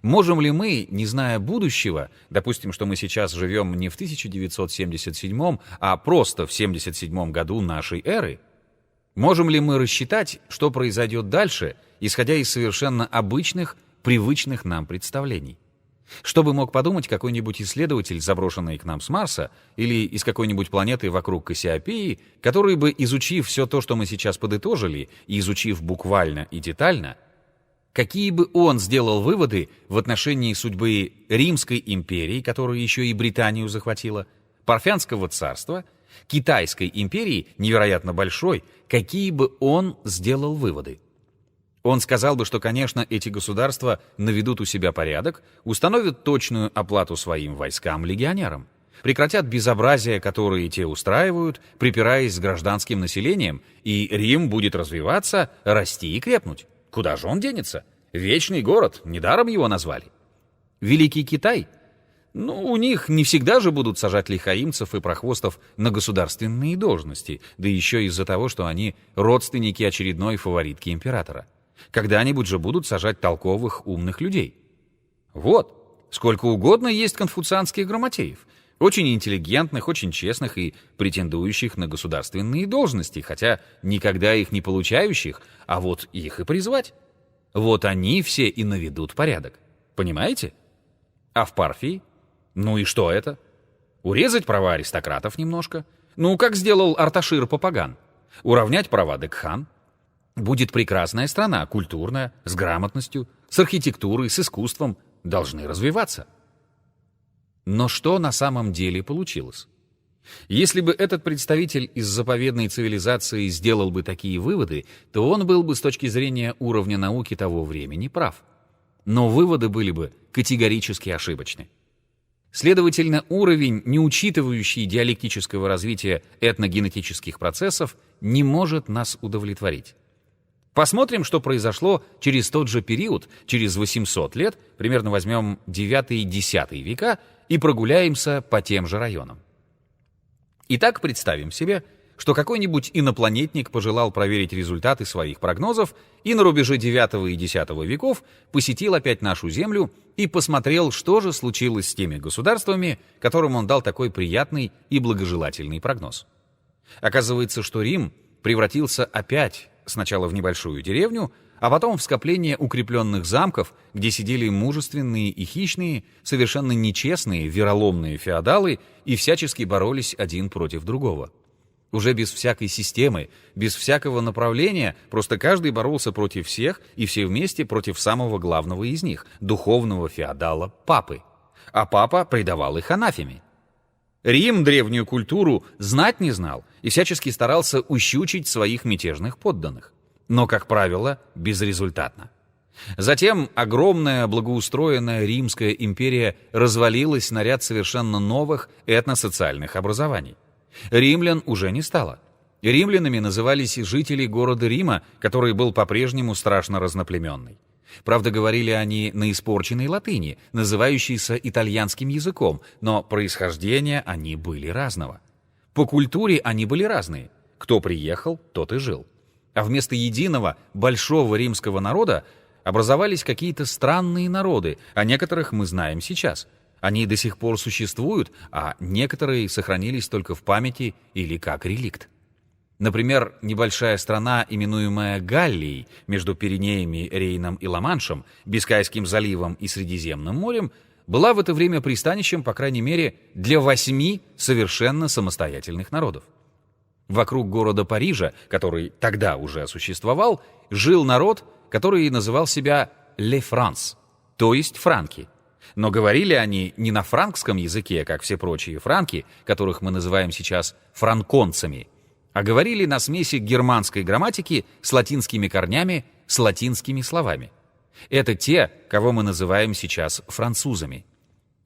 Можем ли мы, не зная будущего, допустим, что мы сейчас живем не в 1977, а просто в 77 году нашей эры, можем ли мы рассчитать, что произойдет дальше, исходя из совершенно обычных, привычных нам представлений? Что бы мог подумать какой-нибудь исследователь, заброшенный к нам с Марса, или из какой-нибудь планеты вокруг Кассиопеи, который бы, изучив все то, что мы сейчас подытожили, и изучив буквально и детально, какие бы он сделал выводы в отношении судьбы Римской империи, которая еще и Британию захватила, Парфянского царства, Китайской империи, невероятно большой, какие бы он сделал выводы? Он сказал бы, что, конечно, эти государства наведут у себя порядок, установят точную оплату своим войскам-легионерам, прекратят безобразия, которые те устраивают, припираясь с гражданским населением, и Рим будет развиваться, расти и крепнуть. Куда же он денется? Вечный город, недаром его назвали. Великий Китай? Ну, у них не всегда же будут сажать лихаимцев и прохвостов на государственные должности, да еще из-за того, что они родственники очередной фаворитки императора. Когда-нибудь же будут сажать толковых, умных людей. Вот, сколько угодно есть конфуцианских грамотеев, очень интеллигентных, очень честных и претендующих на государственные должности, хотя никогда их не получающих, а вот их и призвать. Вот они все и наведут порядок. Понимаете? А в Парфии? Ну и что это? Урезать права аристократов немножко? Ну, как сделал Арташир Папаган. Уравнять права Декхан. Будет прекрасная страна, культурная, с грамотностью, с архитектурой, с искусством. Должны развиваться. Но что на самом деле получилось? Если бы этот представитель из заповедной цивилизации сделал бы такие выводы, то он был бы с точки зрения уровня науки того времени прав. Но выводы были бы категорически ошибочны. Следовательно, уровень, не учитывающий диалектического развития этногенетических процессов, не может нас удовлетворить. Посмотрим, что произошло через тот же период, через 800 лет, примерно возьмем 9 и 10 века, и прогуляемся по тем же районам. Итак, представим себе, что какой-нибудь инопланетник пожелал проверить результаты своих прогнозов и на рубеже 9 и 10 веков посетил опять нашу Землю и посмотрел, что же случилось с теми государствами, которым он дал такой приятный и благожелательный прогноз. Оказывается, что Рим превратился опять сначала в небольшую деревню, а потом в скопление укрепленных замков, где сидели мужественные и хищные, совершенно нечестные, вероломные феодалы и всячески боролись один против другого. Уже без всякой системы, без всякого направления, просто каждый боролся против всех, и все вместе против самого главного из них, духовного феодала Папы. А Папа предавал их анафеме. Рим древнюю культуру знать не знал и всячески старался ущучить своих мятежных подданных. Но, как правило, безрезультатно. Затем огромная благоустроенная Римская империя развалилась на ряд совершенно новых этносоциальных образований. Римлян уже не стало. Римлянами назывались жители города Рима, который был по-прежнему страшно разноплеменный. Правда, говорили они на испорченной латыни, называющейся итальянским языком, но происхождения они были разного. По культуре они были разные. Кто приехал, тот и жил. А вместо единого большого римского народа образовались какие-то странные народы, о некоторых мы знаем сейчас. Они до сих пор существуют, а некоторые сохранились только в памяти или как реликт. Например, небольшая страна, именуемая Галлией, между Пиренеями, Рейном и Ла-Маншем, Бискайским заливом и Средиземным морем, была в это время пристанищем, по крайней мере, для 8 совершенно самостоятельных народов. Вокруг города Парижа, который тогда уже существовал, жил народ, который называл себя «Les France», то есть франки. Но говорили они не на франкском языке, как все прочие франки, которых мы называем сейчас франконцами, а говорили на смеси германской грамматики с латинскими корнями, с латинскими словами. Это те, кого мы называем сейчас французами.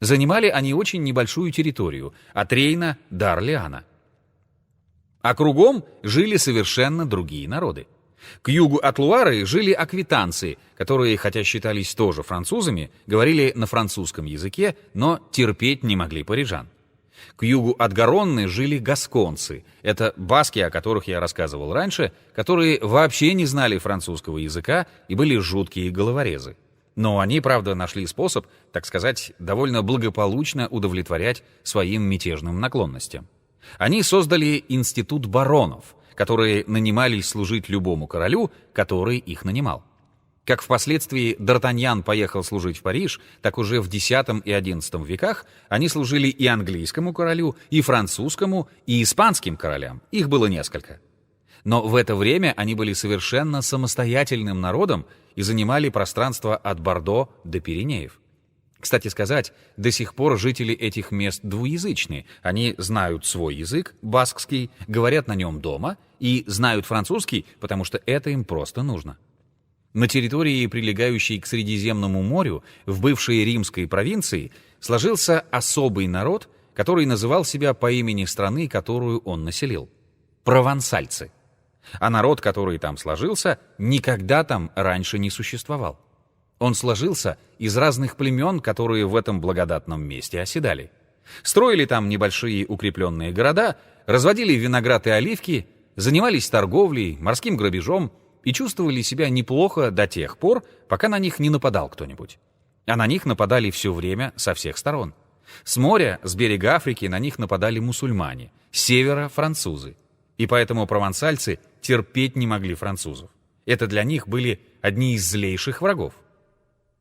Занимали они очень небольшую территорию, от Рейна до Орлеана. А кругом жили совершенно другие народы. К югу от Луары жили аквитанцы, которые, хотя считались тоже французами, говорили на французском языке, но терпеть не могли парижан. К югу от Гаронны жили гасконцы. Это баски, о которых я рассказывал раньше, которые вообще не знали французского языка и были жуткие головорезы. Но они, правда, нашли способ, так сказать, довольно благополучно удовлетворять своим мятежным наклонностям. Они создали институт баронов, которые нанимались служить любому королю, который их нанимал. Как впоследствии Д'Артаньян поехал служить в Париж, так уже в X и XI веках они служили и английскому королю, и французскому, и испанским королям. Их было несколько. Но в это время они были совершенно самостоятельным народом и занимали пространство от Бордо до Пиренеев. Кстати сказать, до сих пор жители этих мест двуязычны. Они знают свой язык, баскский, говорят на нем дома, и знают французский, потому что это им просто нужно. На территории, прилегающей к Средиземному морю, в бывшей римской провинции, сложился особый народ, который называл себя по имени страны, которую он населил – провансальцы. А народ, который там сложился, никогда там раньше не существовал. Он сложился из разных племен, которые в этом благодатном месте оседали. Строили там небольшие укрепленные города, разводили виноград и оливки, занимались торговлей, морским грабежом и чувствовали себя неплохо до тех пор, пока на них не нападал кто-нибудь. А на них нападали все время со всех сторон. С моря, с берега Африки на них нападали мусульмане, с севера — французы. И поэтому провансальцы терпеть не могли французов. Это для них были одни из злейших врагов.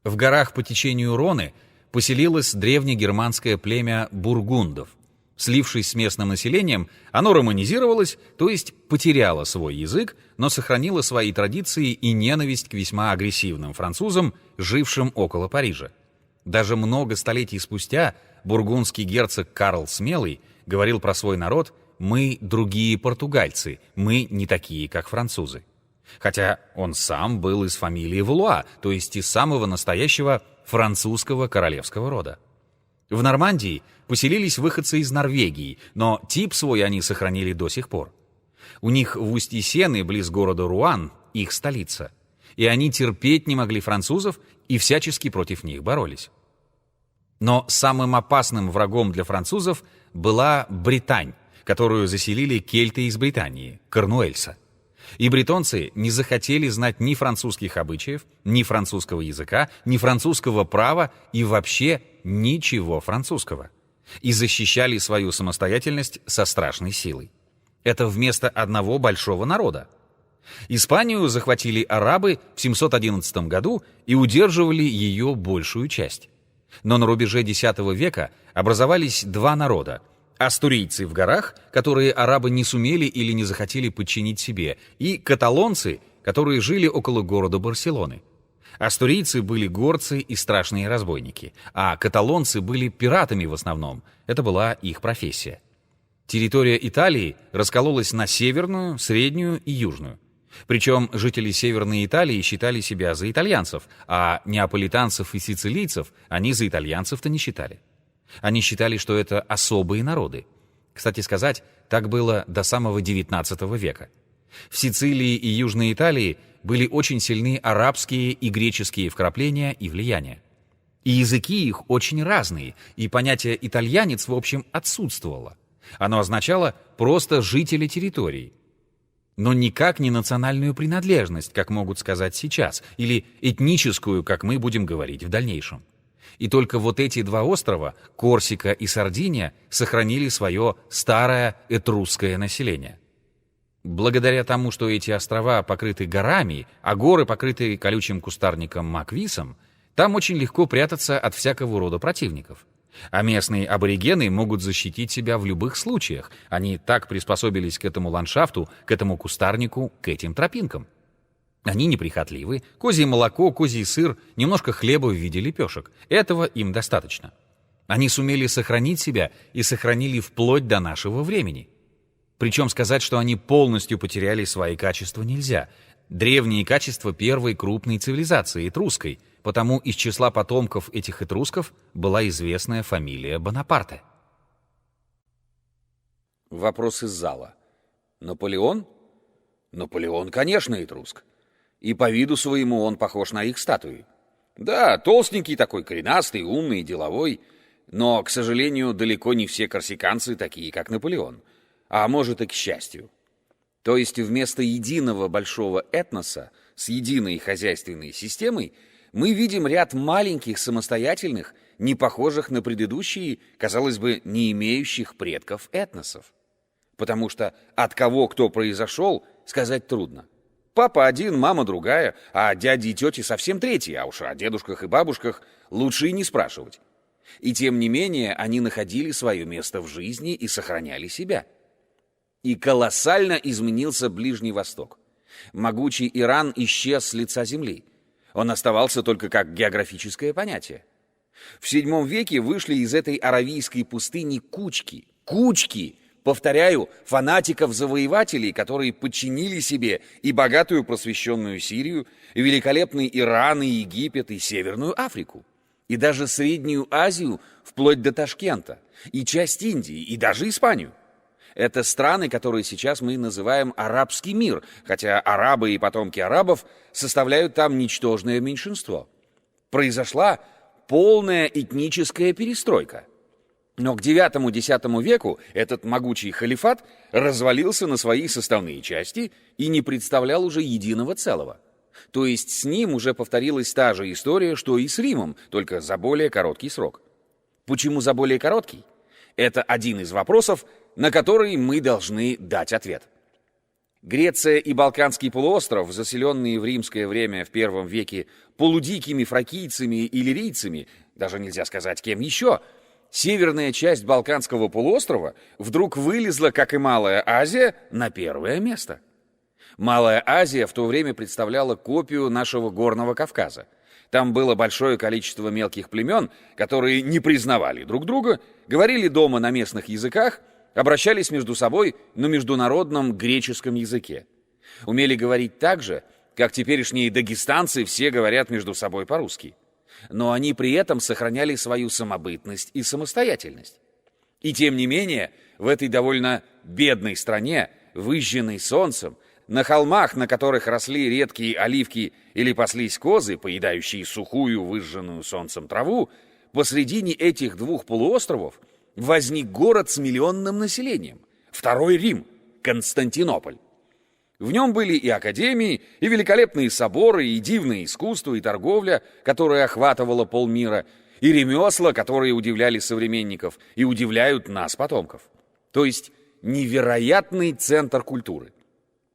В горах по течению Роны поселилось древнегерманское племя бургундов. Слившись с местным населением, оно романизировалось, то есть потеряло свой язык, но сохранило свои традиции и ненависть к весьма агрессивным французам, жившим около Парижа. Даже много столетий спустя бургундский герцог Карл Смелый говорил про свой народ: «Мы другие португальцы, мы не такие, как французы». Хотя он сам был из фамилии Валуа, то есть из самого настоящего французского королевского рода. В Нормандии поселились выходцы из Норвегии, но тип свой они сохранили до сих пор. У них в устье Сены, близ города Руан, их столица. И они терпеть не могли французов и всячески против них боролись. Но самым опасным врагом для французов была Британь, которую заселили кельты из Британии, Корнуэльса. И бретонцы не захотели знать ни французских обычаев, ни французского языка, ни французского права и вообще ничего французского. И защищали свою самостоятельность со страшной силой. Это вместо одного большого народа. Испанию захватили арабы в 711 году и удерживали ее большую часть. Но на рубеже X века образовались два народа: астурийцы в горах, которые арабы не сумели или не захотели подчинить себе, и каталонцы, которые жили около города Барселоны. Астурийцы были горцы и страшные разбойники, а каталонцы были пиратами в основном. Это была их профессия. Территория Италии раскололась на северную, среднюю и южную. Причем жители Северной Италии считали себя за итальянцев, а неаполитанцев и сицилийцев они за итальянцев-то не считали. Они считали, что это особые народы. Кстати сказать, так было до самого XIX века. В Сицилии и Южной Италии были очень сильны арабские и греческие вкрапления и влияния. И языки их очень разные, и понятие «итальянец» в общем отсутствовало. Оно означало просто «жители территории». Но никак не национальную принадлежность, как могут сказать сейчас, или этническую, как мы будем говорить в дальнейшем. И только вот эти два острова, Корсика и Сардиния, сохранили свое старое этрусское население. Благодаря тому, что эти острова покрыты горами, а горы покрыты колючим кустарником маквисом, там очень легко прятаться от всякого рода противников. А местные аборигены могут защитить себя в любых случаях. Они так приспособились к этому ландшафту, к этому кустарнику, к этим тропинкам. Они неприхотливы, козье молоко, козий сыр, немножко хлеба в виде лепешек. Этого им достаточно. Они сумели сохранить себя и сохранили вплоть до нашего времени. Причем сказать, что они полностью потеряли свои качества, нельзя. Древние качества первой крупной цивилизации, этрусской, потому из числа потомков этих этрусков была известная фамилия Бонапарте. Вопрос из зала. Наполеон? Наполеон, конечно, этруск. И по виду своему он похож на их статуи. Да, толстенький такой, коренастый, умный, деловой. Но, к сожалению, далеко не все корсиканцы такие, как Наполеон. А может и к счастью. То есть вместо единого большого этноса с единой хозяйственной системой мы видим ряд маленьких самостоятельных, не похожих на предыдущие, казалось бы, не имеющих предков этносов. Потому что от кого кто произошел, сказать трудно. Папа один, мама другая, а дяди и тети совсем третьи, а уж о дедушках и бабушках лучше и не спрашивать. И тем не менее они находили свое место в жизни и сохраняли себя. И колоссально изменился Ближний Восток. Могучий Иран исчез с лица земли. Он оставался только как географическое понятие. В VII веке вышли из этой аравийской пустыни кучки, повторяю, фанатиков-завоевателей, которые подчинили себе и богатую просвещенную Сирию, и великолепный Иран, и Египет, и Северную Африку, и даже Среднюю Азию, вплоть до Ташкента, и часть Индии, и даже Испанию. Это страны, которые сейчас мы называем арабский мир, хотя арабы и потомки арабов составляют там ничтожное меньшинство. Произошла полная этническая перестройка. Но к IX-X веку этот могучий халифат развалился на свои составные части и не представлял уже единого целого. То есть с ним уже повторилась та же история, что и с Римом, только за более короткий срок. Почему за более короткий? Это один из вопросов, на который мы должны дать ответ. Греция и Балканский полуостров, заселенные в римское время в I веке полудикими фракийцами и лирийцами, даже нельзя сказать кем еще, северная часть Балканского полуострова вдруг вылезла, как и Малая Азия, на первое место. Малая Азия в то время представляла копию нашего Горного Кавказа. Там было большое количество мелких племен, которые не признавали друг друга, говорили дома на местных языках, обращались между собой на международном греческом языке. Умели говорить так же, как теперешние дагестанцы все говорят между собой по-русски. Но они при этом сохраняли свою самобытность и самостоятельность. И тем не менее, в этой довольно бедной стране, выжженной солнцем, на холмах, на которых росли редкие оливки или паслись козы, поедающие сухую, выжженную солнцем траву, посредине этих двух полуостровов возник город с миллионным населением. Второй Рим, Константинополь. В нем были и академии, и великолепные соборы, и дивное искусство, и торговля, которая охватывала полмира, и ремесла, которые удивляли современников и удивляют нас, потомков. То есть невероятный центр культуры.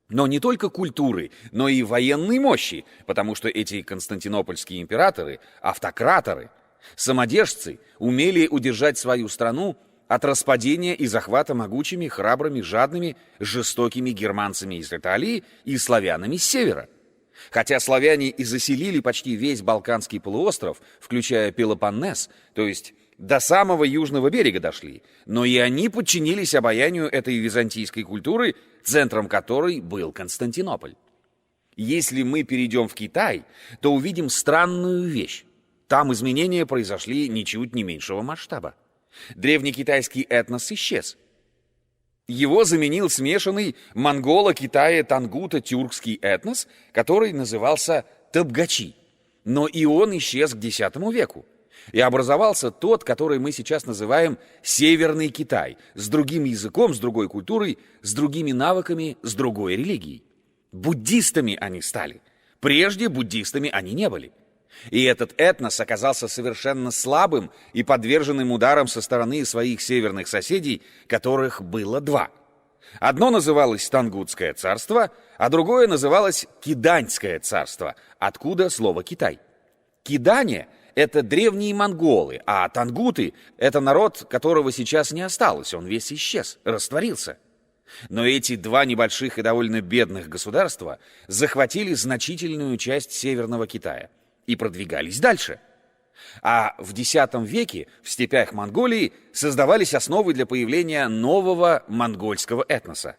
Но не только культуры, но и военной мощи, потому что эти константинопольские императоры, автократоры, самодержцы умели удержать свою страну от распадения и захвата могучими, храбрыми, жадными, жестокими германцами из Италии и славянами с севера. Хотя славяне и заселили почти весь Балканский полуостров, включая Пелопоннес, то есть до самого южного берега дошли, но и они подчинились обаянию этой византийской культуры, центром которой был Константинополь. Если мы перейдем в Китай, то увидим странную вещь. Там изменения произошли ничуть не меньшего масштаба. Древнекитайский этнос исчез. Его заменил смешанный монголо-китая-тангуто-тюркский этнос, который назывался табгачи. Но и он исчез к X веку. И образовался тот, который мы сейчас называем Северный Китай, с другим языком, с другой культурой, с другими навыками, с другой религией. Буддистами они стали. Прежде буддистами они не были. И этот этнос оказался совершенно слабым и подверженным ударам со стороны своих северных соседей, которых было два. Одно называлось Тангутское царство, а другое называлось Киданьское царство, откуда слово «Китай». Кидане — это древние монголы, а тангуты — это народ, которого сейчас не осталось, он весь исчез, растворился. Но эти два небольших и довольно бедных государства захватили значительную часть Северного Китая и продвигались дальше. А в X веке в степях Монголии создавались основы для появления нового монгольского этноса.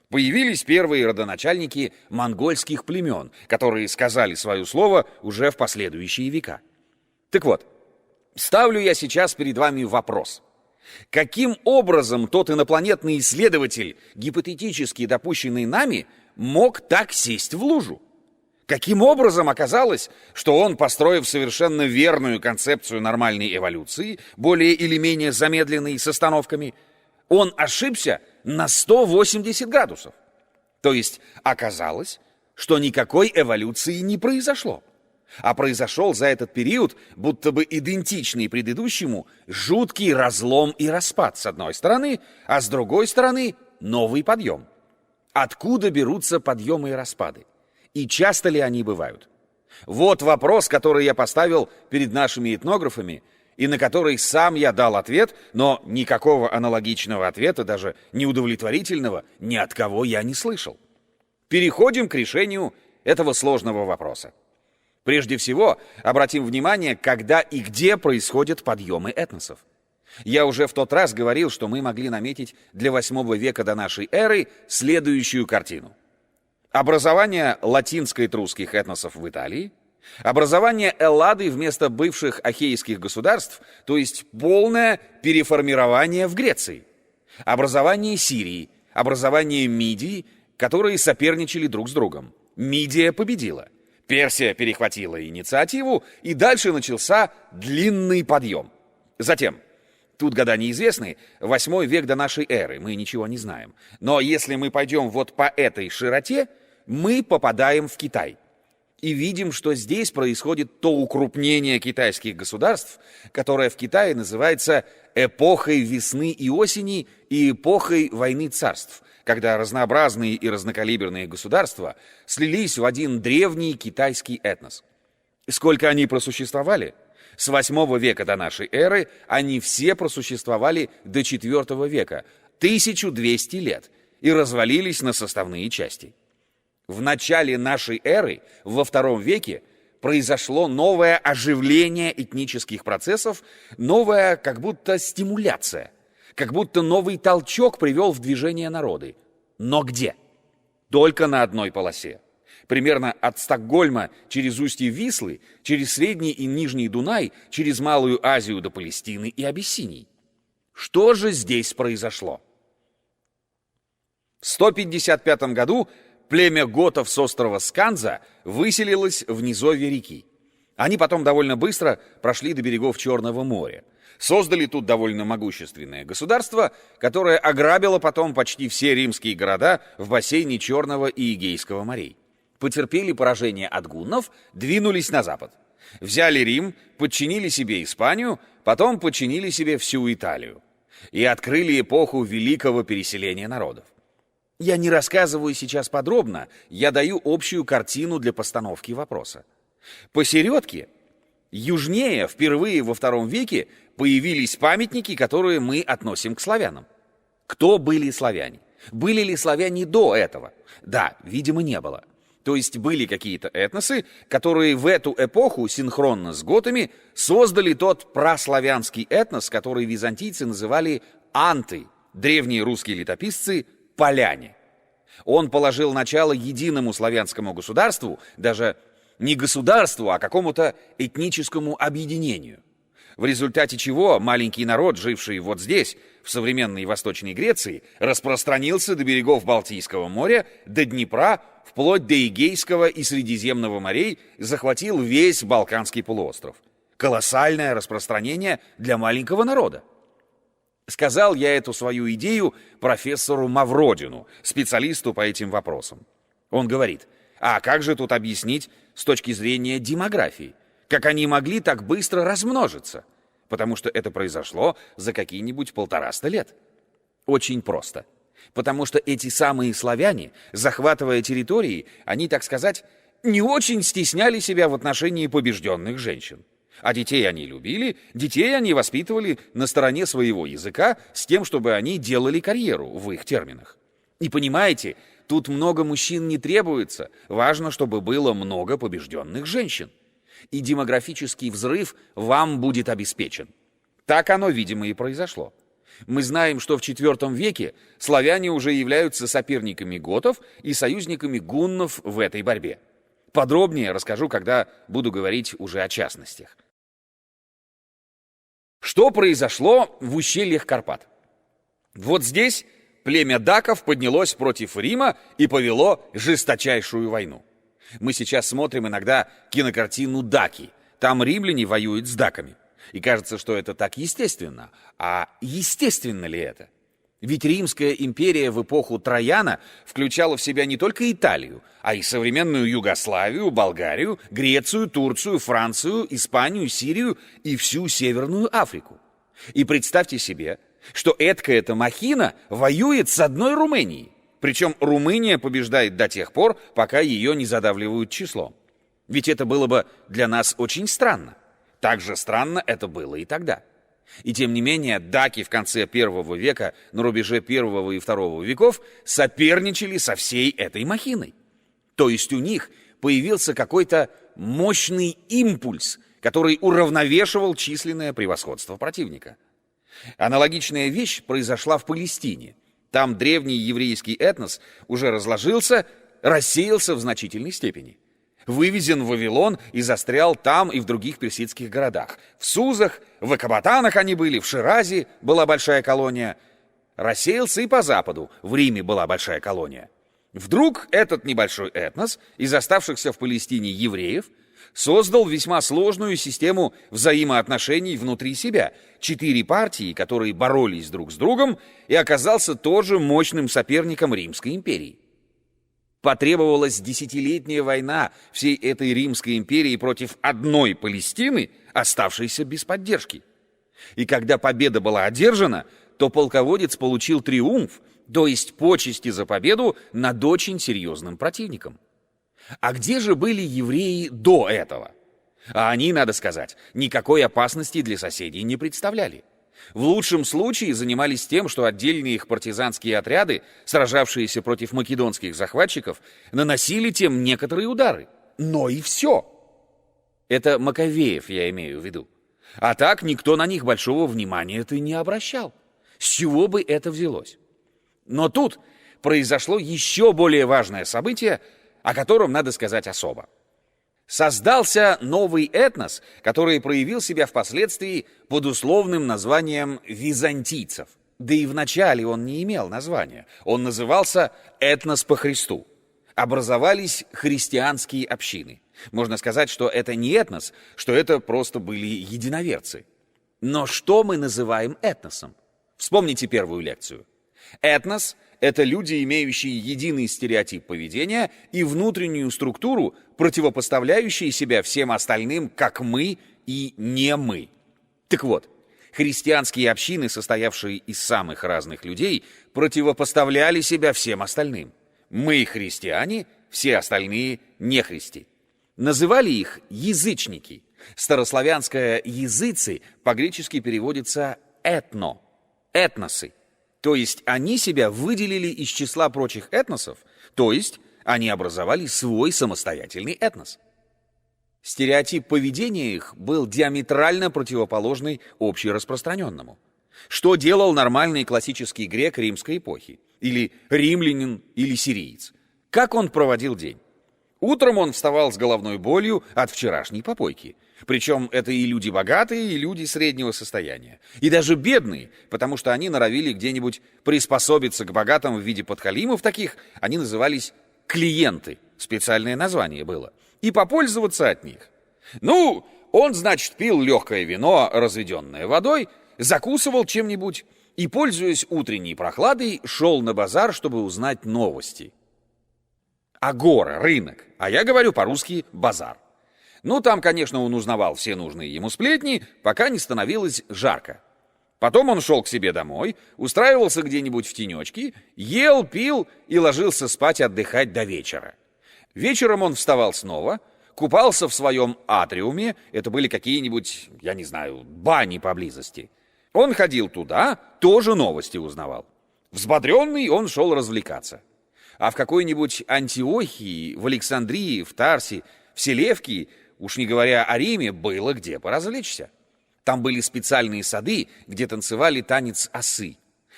Появились первые родоначальники монгольских племен, которые сказали свое слово уже в последующие века. Так вот, ставлю я сейчас перед вами вопрос. Каким образом тот инопланетный исследователь, гипотетически допущенный нами, мог так сесть в лужу? Каким образом оказалось, что он, построив совершенно верную концепцию нормальной эволюции, более или менее замедленной с остановками, он ошибся на 180 градусов? То есть оказалось, что никакой эволюции не произошло, а произошел за этот период, будто бы идентичный предыдущему, жуткий разлом и распад с одной стороны, а с другой стороны новый подъем. Откуда берутся подъемы и распады? И часто ли они бывают? Вот вопрос, который я поставил перед нашими этнографами, и на который сам я дал ответ, но никакого аналогичного ответа, даже неудовлетворительного, ни от кого я не слышал. Переходим к решению этого сложного вопроса. Прежде всего, обратим внимание, когда и где происходят подъемы этносов. Я уже в тот раз говорил, что мы могли наметить для VIII века до нашей эры следующую картину. Образование латинско-этрусских этносов в Италии, образование Эллады вместо бывших ахейских государств, то есть полное переформирование в Греции, образование Сирии, образование Мидии, которые соперничали друг с другом. Мидия победила. Персия перехватила инициативу, и дальше начался длинный подъем. Затем, тут года неизвестны, 8 век до нашей эры, мы ничего не знаем. Но если мы пойдем вот по этой широте, мы попадаем в Китай. И видим, что здесь происходит то укрупнение китайских государств, которое в Китае называется эпохой весны и осени и эпохой войны царств, когда разнообразные и разнокалиберные государства слились в один древний китайский этнос. Сколько они просуществовали? С 8 века до нашей эры они все просуществовали до 4 века, 1200 лет, и развалились на составные части. В начале нашей эры, во II веке, произошло новое оживление этнических процессов, новая как будто стимуляция, как будто новый толчок привел в движение народы. Но где? Только на одной полосе. Примерно от Стокгольма через устье Вислы, через Средний и Нижний Дунай, через Малую Азию до Палестины и Абиссинии. Что же здесь произошло? В 155 году племя готов с острова Сканза выселилось в низовье реки. Они потом довольно быстро прошли до берегов Черного моря. Создали тут довольно могущественное государство, которое ограбило потом почти все римские города в бассейне Черного и Эгейского морей. Потерпели поражение от гуннов, двинулись на запад. Взяли Рим, подчинили себе Испанию, потом подчинили себе всю Италию. И открыли эпоху великого переселения народов. Я не рассказываю сейчас подробно, я даю общую картину для постановки вопроса. Посередке, южнее, впервые во II веке появились памятники, которые мы относим к славянам. Кто были славяне? Были ли славяне до этого? Да, видимо, не было. То есть были какие-то этносы, которые в эту эпоху синхронно с готами создали тот праславянский этнос, который византийцы называли анты, древние русские летописцы – поляне. Он положил начало единому славянскому государству, даже не государству, а какому-то этническому объединению. В результате чего маленький народ, живший вот здесь, в современной Восточной Греции, распространился до берегов Балтийского моря, до Днепра, вплоть до Эгейского и Средиземного морей, захватил весь Балканский полуостров. Колоссальное распространение для маленького народа. Сказал я эту свою идею профессору Мавродину, специалисту по этим вопросам. Он говорит, а как же тут объяснить с точки зрения демографии? Как они могли так быстро размножиться? Потому что это произошло за какие-нибудь 150 лет. Очень просто. Потому что эти самые славяне, захватывая территории, они, так сказать, не очень стесняли себя в отношении побежденных женщин. А детей они любили, детей они воспитывали на стороне своего языка с тем, чтобы они делали карьеру в их терминах. И понимаете, тут много мужчин не требуется, важно, чтобы было много побежденных женщин. И демографический взрыв вам будет обеспечен. Так оно, видимо, и произошло. Мы знаем, что в IV веке славяне уже являются соперниками готов и союзниками гуннов в этой борьбе. Подробнее расскажу, когда буду говорить уже о частностях. Что произошло в ущельях Карпат? Вот здесь племя даков поднялось против Рима и повело жесточайшую войну. Мы сейчас смотрим иногда кинокартину «Даки». Там римляне воюют с даками. И кажется, что это так естественно. А естественно ли это? Ведь Римская империя в эпоху Трояна включала в себя не только Италию, а и современную Югославию, Болгарию, Грецию, Турцию, Францию, Испанию, Сирию и всю Северную Африку. И представьте себе, что эта махина воюет с одной Румынией. Причем Румыния побеждает до тех пор, пока ее не задавливают числом. Ведь это было бы для нас очень странно. Так же странно это было и тогда. И тем не менее, даки в конце I века, на рубеже I и II веков, соперничали со всей этой махиной. То есть у них появился какой-то мощный импульс, который уравновешивал численное превосходство противника. Аналогичная вещь произошла в Палестине. Там древний еврейский этнос уже разложился, рассеялся в значительной степени. Вывезен в Вавилон и застрял там и в других персидских городах. В Сузах, в Экбатанах они были, в Ширазе была большая колония. Рассеялся и по западу, в Риме была большая колония. Вдруг этот небольшой этнос из оставшихся в Палестине евреев создал весьма сложную систему взаимоотношений внутри себя. 4 партии, которые боролись друг с другом, и оказался тоже мощным соперником Римской империи. Потребовалась десятилетняя война всей этой Римской империи против одной Палестины, оставшейся без поддержки. И когда победа была одержана, то полководец получил триумф, то есть почести за победу над очень серьезным противником. А где же были евреи до этого? А они, надо сказать, никакой опасности для соседей не представляли. В лучшем случае занимались тем, что отдельные их партизанские отряды, сражавшиеся против македонских захватчиков, наносили тем некоторые удары. Но и все. Это Маковеев я имею в виду. А так никто на них большого внимания-то не обращал. С чего бы это взялось? Но тут произошло еще более важное событие, о котором надо сказать особо. Создался новый этнос, который проявил себя впоследствии под условным названием византийцев. Да и вначале он не имел названия. Он назывался «этнос по Христу». Образовались христианские общины. Можно сказать, что это не этнос, что это просто были единоверцы. Но что мы называем этносом? Вспомните первую лекцию. Этнос — это люди, имеющие единый стереотип поведения и внутреннюю структуру, противопоставляющие себя всем остальным, как мы и не мы. Так вот, христианские общины, состоявшие из самых разных людей, противопоставляли себя всем остальным. Мы христиане, все остальные нехристи. Называли их язычники. Старославянское «языцы» по-гречески переводится «этно», «этносы». То есть они себя выделили из числа прочих этносов, то есть они образовали свой самостоятельный этнос. Стереотип поведения их был диаметрально противоположный общераспространенному. Что делал нормальный классический грек римской эпохи? Или римлянин, или сириец? Как он проводил день? Утром он вставал с головной болью от вчерашней попойки. Причем это и люди богатые, и люди среднего состояния. И даже бедные, потому что они норовили где-нибудь приспособиться к богатым в виде подхалимов таких, они назывались клиенты, специальное название было, и попользоваться от них. Ну, он, значит, пил легкое вино, разведенное водой, закусывал чем-нибудь и, пользуясь утренней прохладой, шел на базар, чтобы узнать новости. Агора, рынок, а я говорю по-русски базар. Ну, там, конечно, он узнавал все нужные ему сплетни, пока не становилось жарко. Потом он шел к себе домой, устраивался где-нибудь в тенечке, ел, пил и ложился спать отдыхать до вечера. Вечером он вставал снова, купался в своем атриуме, это были какие-нибудь, я не знаю, бани поблизости. Он ходил туда, тоже новости узнавал. Взбодренный он шел развлекаться. А в какой-нибудь Антиохии, в Александрии, в Тарсе, в Селевкии, уж не говоря о Риме, было где поразвлечься. Там были специальные сады, где танцевали танец осы.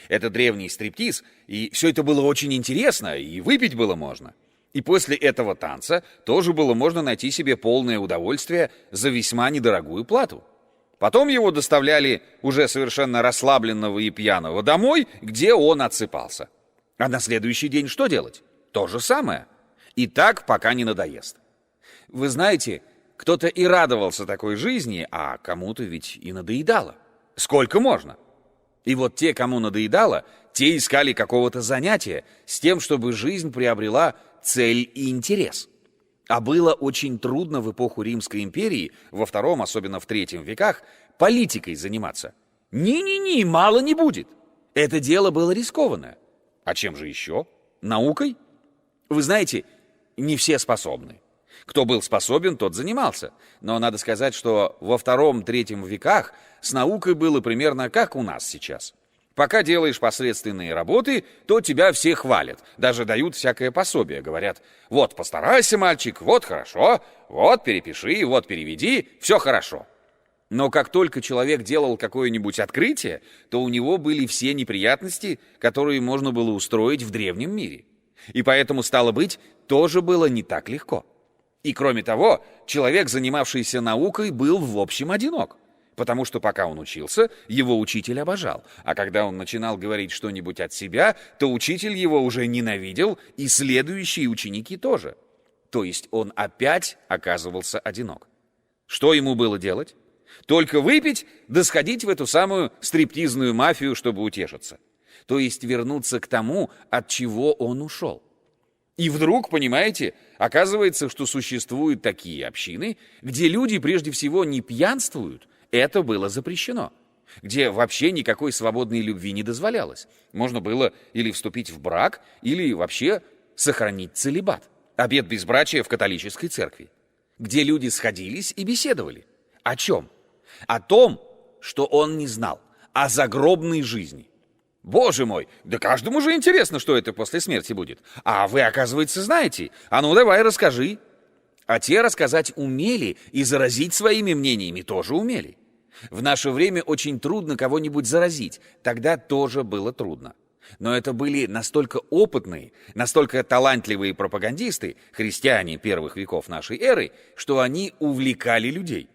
Это древний стриптиз, и все это было очень интересно, и выпить было можно. И после этого танца тоже было можно найти себе полное удовольствие за весьма недорогую плату. Потом его доставляли уже совершенно расслабленного и пьяного домой, где он отсыпался. А на следующий день что делать? То же самое. И так, пока не надоест. Вы знаете, кто-то и радовался такой жизни, а кому-то ведь и надоедало. Сколько можно? И вот те, кому надоедало, те искали какого-то занятия с тем, чтобы жизнь приобрела цель и интерес. А было очень трудно в эпоху Римской империи, во втором, особенно в третьем веках, политикой заниматься. Ни-ни-ни, мало не будет. Это дело было рискованное. А чем же еще? Наукой? Вы знаете, не все способны. Кто был способен, тот занимался. Но надо сказать, что во втором-третьем веках с наукой было примерно как у нас сейчас. Пока делаешь посредственные работы, то тебя все хвалят. Даже дают всякое пособие. Говорят, вот постарайся, мальчик, вот хорошо, вот перепиши, вот переведи, все хорошо. Но как только человек делал какое-нибудь открытие, то у него были все неприятности, которые можно было устроить в древнем мире. И поэтому, стало быть, тоже было не так легко. И кроме того, человек, занимавшийся наукой, был в общем одинок. потому что пока он учился, его учитель обожал, а когда он начинал говорить что-нибудь от себя, то учитель его уже ненавидел, и следующие ученики тоже. То есть он опять оказывался одинок. Что ему было делать? Только выпить, да сходить в эту самую стриптизную мафию, чтобы утешиться. То есть вернуться к тому, от чего он ушел. И вдруг, понимаете, оказывается, что существуют такие общины, где люди прежде всего не пьянствуют, это было запрещено, где вообще никакой свободной любви не дозволялось. Можно было или вступить в брак, или вообще сохранить целибат. Обет безбрачия в католической церкви, где люди сходились и беседовали. О чем? О том, что он не знал, о загробной жизни. Боже мой, да каждому же интересно, что это после смерти будет. А вы, оказывается, знаете. А ну давай, расскажи. А те рассказать умели и заразить своими мнениями тоже умели. В наше время очень трудно кого-нибудь заразить. Тогда тоже было трудно. Но это были настолько опытные, настолько талантливые пропагандисты, христиане первых веков нашей эры, что они увлекали людей.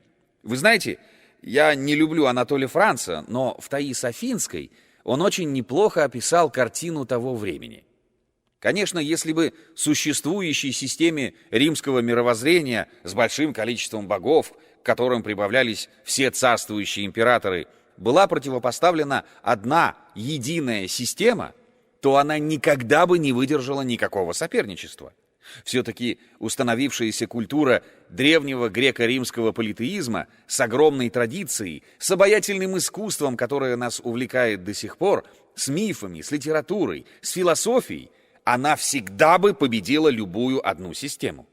Вы знаете, я не люблю Анатолия Франца, но в Таис Афинской он очень неплохо описал картину того времени. Конечно, если бы существующей системе римского мировоззрения с большим количеством богов, к которым прибавлялись все царствующие императоры, была противопоставлена одна единая система, то она никогда бы не выдержала никакого соперничества. Все-таки установившаяся культура древнего греко-римского политеизма с огромной традицией, с обаятельным искусством, которое нас увлекает до сих пор, с мифами, с литературой, с философией, она всегда бы победила любую одну систему.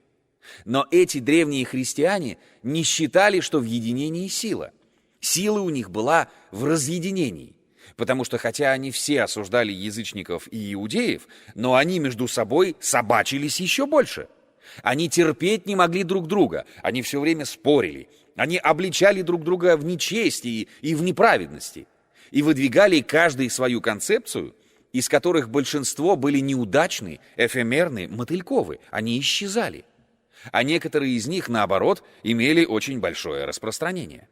Но эти древние христиане не считали, что в единении сила. Сила у них была в разъединении, потому что хотя они все осуждали язычников и иудеев, но они между собой собачились еще больше. Они терпеть не могли друг друга, они все время спорили, они обличали друг друга в нечестии и в неправедности, и выдвигали каждый свою концепцию, из которых большинство были неудачны, эфемерны, мотыльковы, они исчезали. А некоторые из них, наоборот, имели очень большое распространение.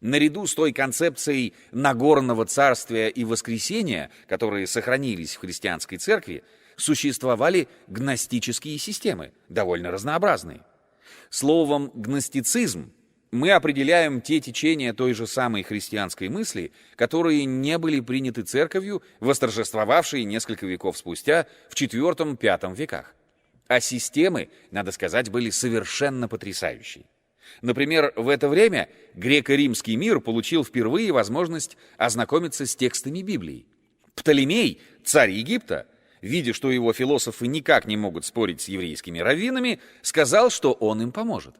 Наряду с той концепцией Нагорного царствия и воскресения, которые сохранились в христианской церкви, существовали гностические системы, довольно разнообразные. Словом «гностицизм» мы определяем те течения той же самой христианской мысли, которые не были приняты церковью, восторжествовавшей несколько веков спустя в IV-V веках. А системы, надо сказать, были совершенно потрясающие. Например, в это время греко-римский мир получил впервые возможность ознакомиться с текстами Библии. Птолемей, царь Египта, видя, что его философы никак не могут спорить с еврейскими раввинами, сказал, что он им поможет.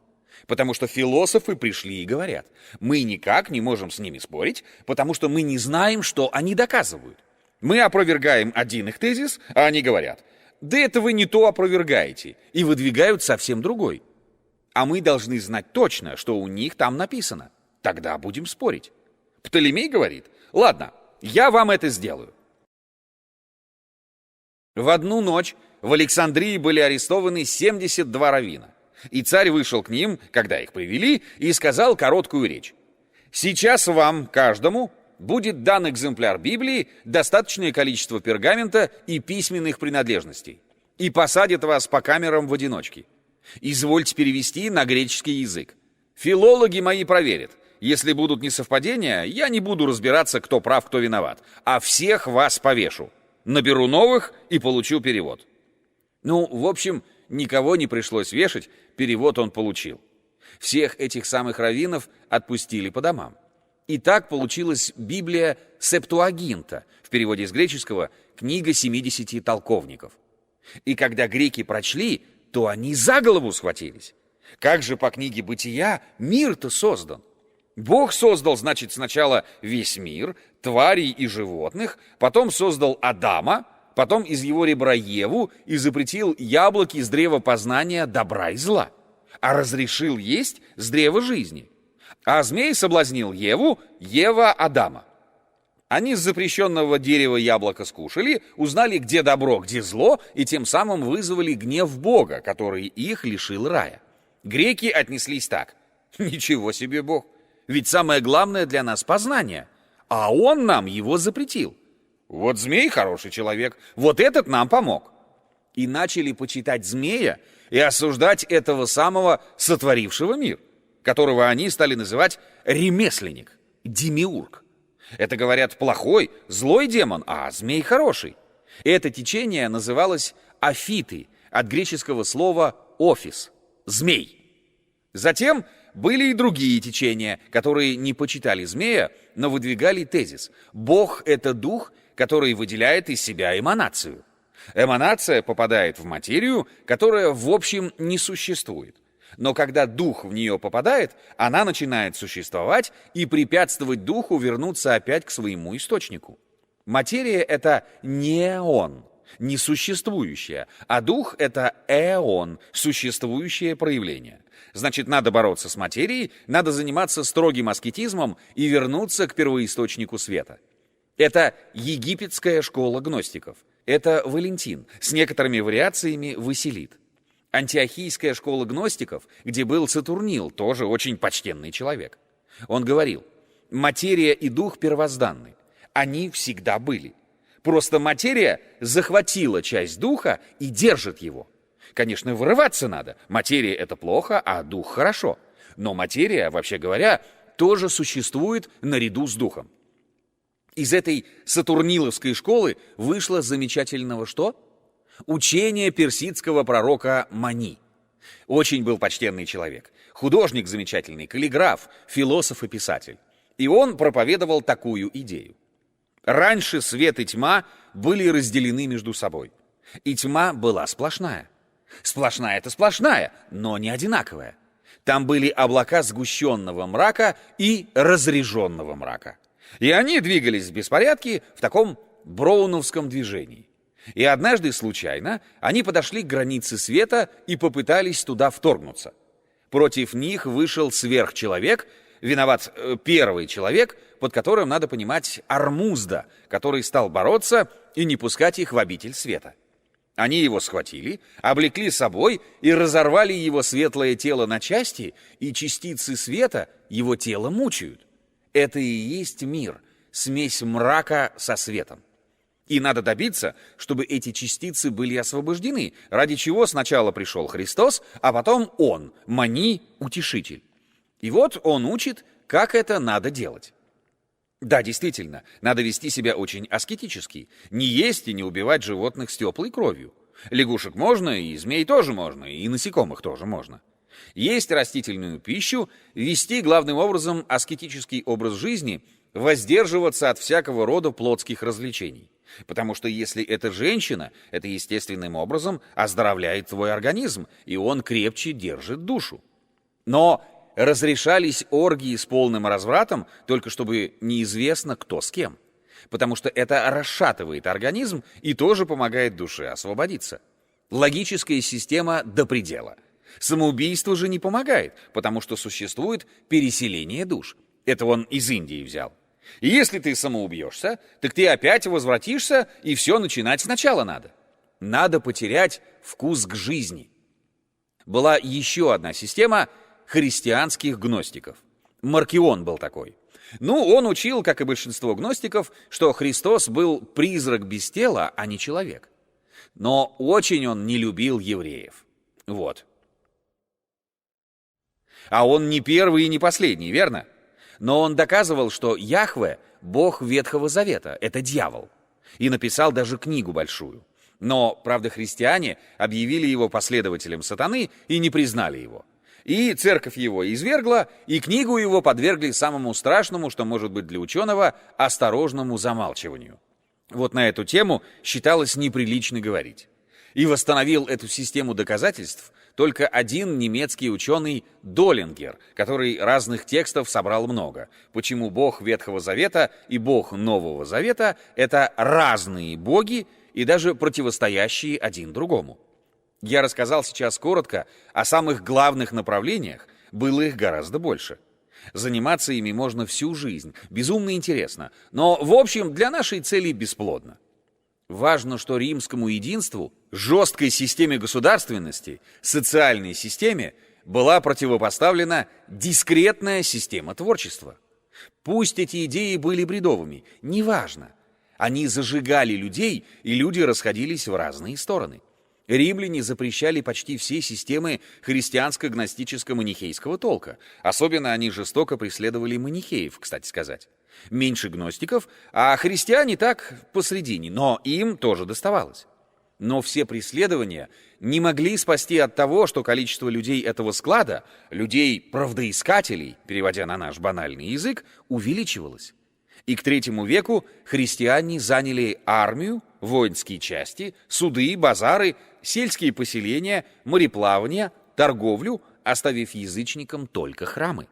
Потому что философы пришли и говорят: мы никак не можем с ними спорить, потому что мы не знаем, что они доказывают. Мы опровергаем один их тезис, а они говорят: да это вы не то опровергаете, и выдвигают совсем другой. А мы должны знать точно, что у них там написано. Тогда будем спорить. Птолемей говорит: ладно, я вам это сделаю. В одну ночь в Александрии были арестованы 72 раввина. И царь вышел к ним, когда их привели, и сказал короткую речь. Сейчас вам, каждому, будет дан экземпляр Библии, достаточное количество пергамента и письменных принадлежностей. И посадят вас по камерам в одиночке. Извольте перевести на греческий язык. Филологи мои проверят. Если будут несовпадения, я не буду разбираться, кто прав, кто виноват, а всех вас повешу. Наберу новых и получу перевод. Ну, в общем, никого не пришлось вешать, перевод он получил. Всех этих самых раввинов отпустили по домам. И так получилась Библия Септуагинта, в переводе с греческого «Книга 70 толковников». И когда греки прочли, то они за голову схватились. Как же по книге Бытия мир-то создан? Бог создал, значит, сначала весь мир, тварей и животных, потом создал Адама, потом из его ребра Еву и запретил яблоки из древа познания добра и зла, а разрешил есть с древа жизни. А змей соблазнил Еву, Ева Адама. Они с запрещенного дерева яблоко скушали, узнали, где добро, где зло, и тем самым вызвали гнев Бога, который их лишил рая. Греки отнеслись так: ничего себе Бог! Ведь самое главное для нас — познание, а он нам его запретил. Вот змей хороший человек, вот этот нам помог. И начали почитать змея и осуждать этого самого сотворившего мир, которого они стали называть ремесленник, демиург. Это, говорят, плохой, злой демон, а змей хороший. Это течение называлось афиты, от греческого слова «офис» — змей. Затем были и другие течения, которые не почитали змея, но выдвигали тезис: Бог — это дух, который выделяет из себя эманацию. Эманация попадает в материю, которая, в общем, не существует. Но когда дух в нее попадает, она начинает существовать и препятствовать духу вернуться опять к своему источнику. Материя — это неон, несуществующее, а дух — это эон, существующее проявление. Значит, надо бороться с материей, надо заниматься строгим аскетизмом и вернуться к первоисточнику света. Это египетская школа гностиков. Это Валентин, с некоторыми вариациями Василит. Антиохийская школа гностиков, где был Сатурнил, тоже очень почтенный человек. Он говорил: материя и дух первозданны. Они всегда были. Просто материя захватила часть духа и держит его. Конечно, вырываться надо. Материя — это плохо, а дух — хорошо. Но материя, вообще говоря, тоже существует наряду с духом. Из этой сатурниловской школы вышло замечательного что? Учение персидского пророка Мани. Очень был почтенный человек. Художник замечательный, каллиграф, философ и писатель. И он проповедовал такую идею. Раньше свет и тьма были разделены между собой. И тьма была сплошная. Сплошная-то сплошная, но не одинаковая. Там были облака сгущенного мрака и разреженного мрака. И они двигались в беспорядке в таком броуновском движении. И однажды случайно они подошли к границе света и попытались туда вторгнуться. Против них вышел сверхчеловек, виноват первый человек, под которым надо понимать Ормузда, который стал бороться и не пускать их в обитель света. Они его схватили, облекли собой и разорвали его светлое тело на части, и частицы света его тело мучают. Это и есть мир, смесь мрака со светом. И надо добиться, чтобы эти частицы были освобождены, ради чего сначала пришел Христос, а потом он, Мани, утешитель. И вот он учит, как это надо делать. Да, действительно, надо вести себя очень аскетически, не есть и не убивать животных с теплой кровью. Лягушек можно, и змей тоже можно, и насекомых тоже можно. Есть растительную пищу, вести главным образом аскетический образ жизни, воздерживаться от всякого рода плотских развлечений. Потому что если это женщина, это естественным образом оздоровляет твой организм, и он крепче держит душу. Но разрешались оргии с полным развратом, только чтобы неизвестно, кто с кем. Потому что это расшатывает организм и тоже помогает душе освободиться. Логическая система до предела. Самоубийство же не помогает, потому что существует переселение душ. Это он из Индии взял. И если ты самоубьешься, так ты опять возвратишься, и все начинать сначала надо. Надо потерять вкус к жизни. Была еще одна система христианских гностиков. Маркион был такой. Ну, он учил, как и большинство гностиков, что Христос был призрак без тела, а не человек. Но очень он не любил евреев. Вот. А он не первый и не последний, верно? Но он доказывал, что Яхве — бог Ветхого Завета, это дьявол. И написал даже книгу большую. Но, правда, христиане объявили его последователем сатаны и не признали его. И церковь его извергла, и книгу его подвергли самому страшному, что может быть для ученого, осторожному замалчиванию. Вот на эту тему считалось неприлично говорить. И восстановил эту систему доказательств только один немецкий ученый Долингер, который разных текстов собрал много. Почему Бог Ветхого Завета и Бог Нового Завета — это разные боги и даже противостоящие один другому. Я рассказал сейчас коротко о самых главных направлениях, было их гораздо больше. Заниматься ими можно всю жизнь, безумно интересно, но, в общем, для нашей цели бесплодно. Важно, что римскому единству, жесткой системе государственности, социальной системе была противопоставлена дискретная система творчества. Пусть эти идеи были бредовыми, неважно. Они зажигали людей, и люди расходились в разные стороны. Римляне запрещали почти все системы христианско-гностическо-манихейского толка. Особенно они жестоко преследовали манихеев, кстати сказать. Меньше гностиков, а христиане так посредине, но им тоже доставалось. Но все преследования не могли спасти от того, что количество людей этого склада, людей-правдоискателей, переводя на наш банальный язык, увеличивалось. И к III веку христиане заняли армию, воинские части, суды, базары, сельские поселения, мореплавание, торговлю, оставив язычникам только храмы.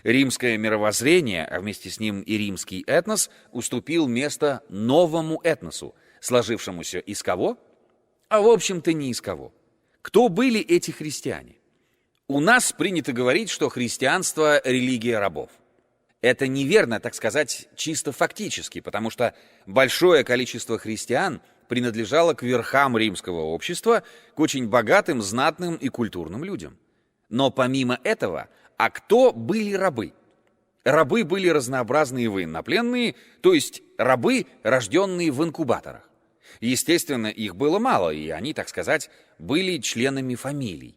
Римское мировоззрение, а вместе с ним и римский этнос, уступил место новому этносу, сложившемуся из кого? А в общем-то не из кого. Кто были эти христиане? У нас принято говорить, что христианство – религия рабов. Это неверно, так сказать, чисто фактически, потому что большое количество христиан принадлежало к верхам римского общества, к очень богатым, знатным и культурным людям. Но помимо этого, а кто были рабы? Рабы были разнообразные военнопленные, то есть рабы, рожденные в инкубаторах. Естественно, их было мало, и они, так сказать, были членами фамилий.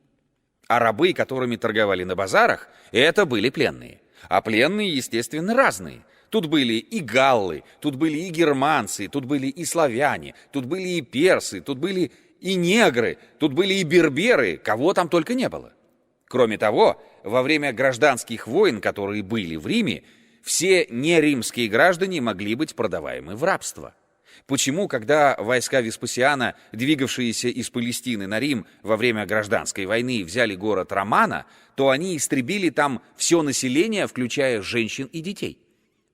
А рабы, которыми торговали на базарах, это были пленные. А пленные, естественно, разные. Тут были и галлы, тут были и германцы, тут были и славяне, тут были и персы, тут были и негры, тут были и берберы, кого там только не было. Кроме того, во время гражданских войн, которые были в Риме, все неримские граждане могли быть продаваемы в рабство. Почему, когда войска Веспасиана, двигавшиеся из Палестины на Рим во время гражданской войны, взяли город Романа, то они истребили там все население, включая женщин и детей?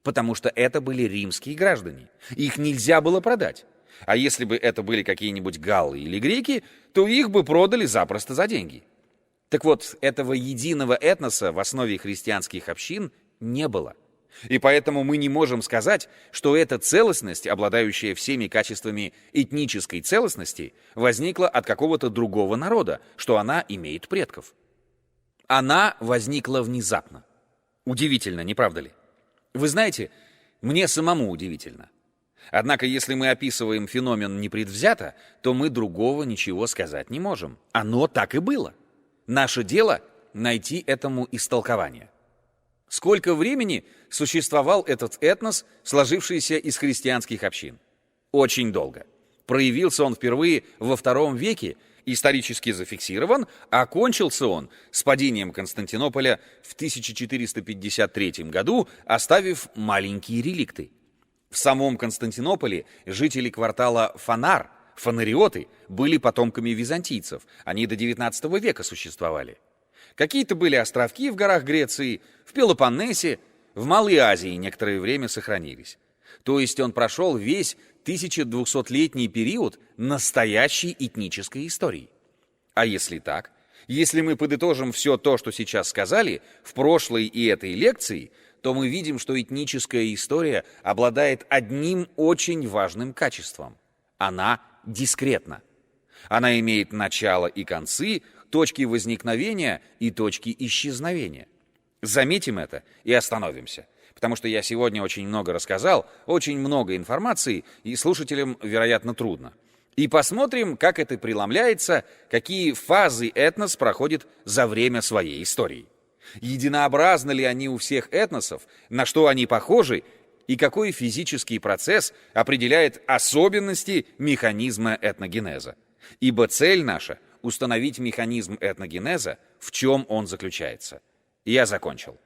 Потому что это были римские граждане. Их нельзя было продать. А если бы это были какие-нибудь галлы или греки, то их бы продали запросто за деньги. Так вот, этого единого этноса в основе христианских общин не было. И поэтому мы не можем сказать, что эта целостность, обладающая всеми качествами этнической целостности, возникла от какого-то другого народа, что она имеет предков. Она возникла внезапно. Удивительно, не правда ли? Вы знаете, мне самому удивительно. Однако, если мы описываем феномен непредвзято, то мы другого ничего сказать не можем. Оно так и было. Наше дело — найти этому истолкование. Сколько времени существовал этот этнос, сложившийся из христианских общин? Очень долго. Проявился он впервые во II веке, исторически зафиксирован, а окончился он с падением Константинополя в 1453 году, оставив маленькие реликты. В самом Константинополе жители квартала Фанар, фонариоты, были потомками византийцев. Они до XIX века существовали. Какие-то были островки в горах Греции, в Пелопоннесе, в Малой Азии некоторое время сохранились. То есть он прошел весь 1200-летний период настоящей этнической истории. А если так, если мы подытожим все то, что сейчас сказали, в прошлой и этой лекции, то мы видим, что этническая история обладает одним очень важным качеством. Она дискретна. Она имеет начало и концы, точки возникновения и точки исчезновения. Заметим это и остановимся, потому что я сегодня очень много рассказал, очень много информации, и слушателям, вероятно, трудно. И посмотрим, как это преломляется, какие фазы этнос проходит за время своей истории. Единообразны ли они у всех этносов, на что они похожи, и какой физический процесс определяет особенности механизма этногенеза. Ибо цель наша — установить механизм этногенеза, в чем он заключается. Я закончил.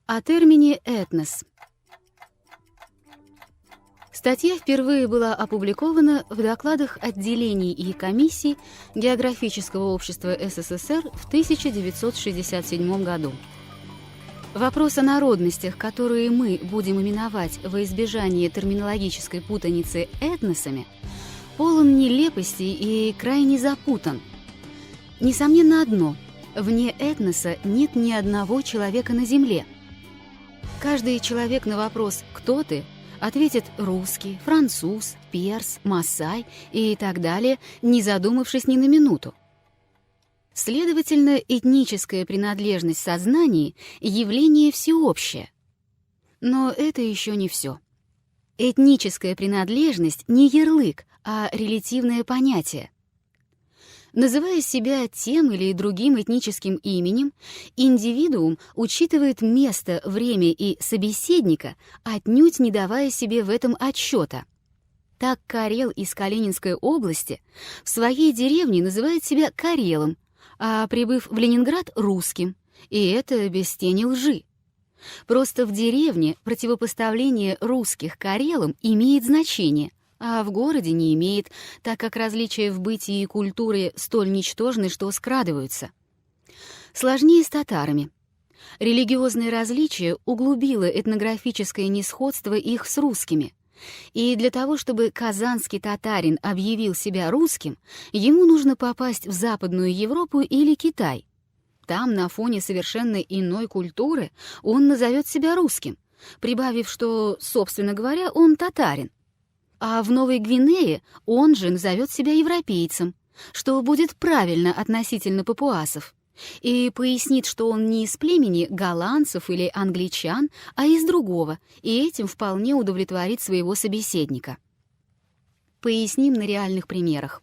О термине «этнос». Статья впервые была опубликована в докладах отделений и комиссий Географического общества СССР в 1967 году. Вопрос о народностях, которые мы будем именовать во избежание терминологической путаницы этносами, полон нелепостей и крайне запутан. Несомненно одно – вне этноса нет ни одного человека на земле. Каждый человек на вопрос «Кто ты?» Ответит русский, француз, перс, маасай и так далее, не задумавшись ни на минуту. Следовательно, этническая принадлежность в сознании — явление всеобщее. Но это еще не все. Этническая принадлежность не ярлык, а релятивное понятие. Называя себя тем или другим этническим именем, индивидуум учитывает место, время и собеседника, отнюдь не давая себе в этом отчета. Так карел из Калининской области в своей деревне называет себя карелом, а прибыв в Ленинград — русским, и это без тени лжи. Просто в деревне противопоставление русских карелам имеет значение, а в городе не имеет, так как различия в бытии и культуре столь ничтожны, что скрадываются. Сложнее с татарами. Религиозное различие углубило этнографическое несходство их с русскими. И для того, чтобы казанский татарин объявил себя русским, ему нужно попасть в Западную Европу или Китай. Там, на фоне совершенно иной культуры, он назовет себя русским, прибавив, что, собственно говоря, он татарин. А в Новой Гвинее он же назовет себя европейцем, что будет правильно относительно папуасов, и пояснит, что он не из племени голландцев или англичан, а из другого, и этим вполне удовлетворит своего собеседника. Поясним на реальных примерах.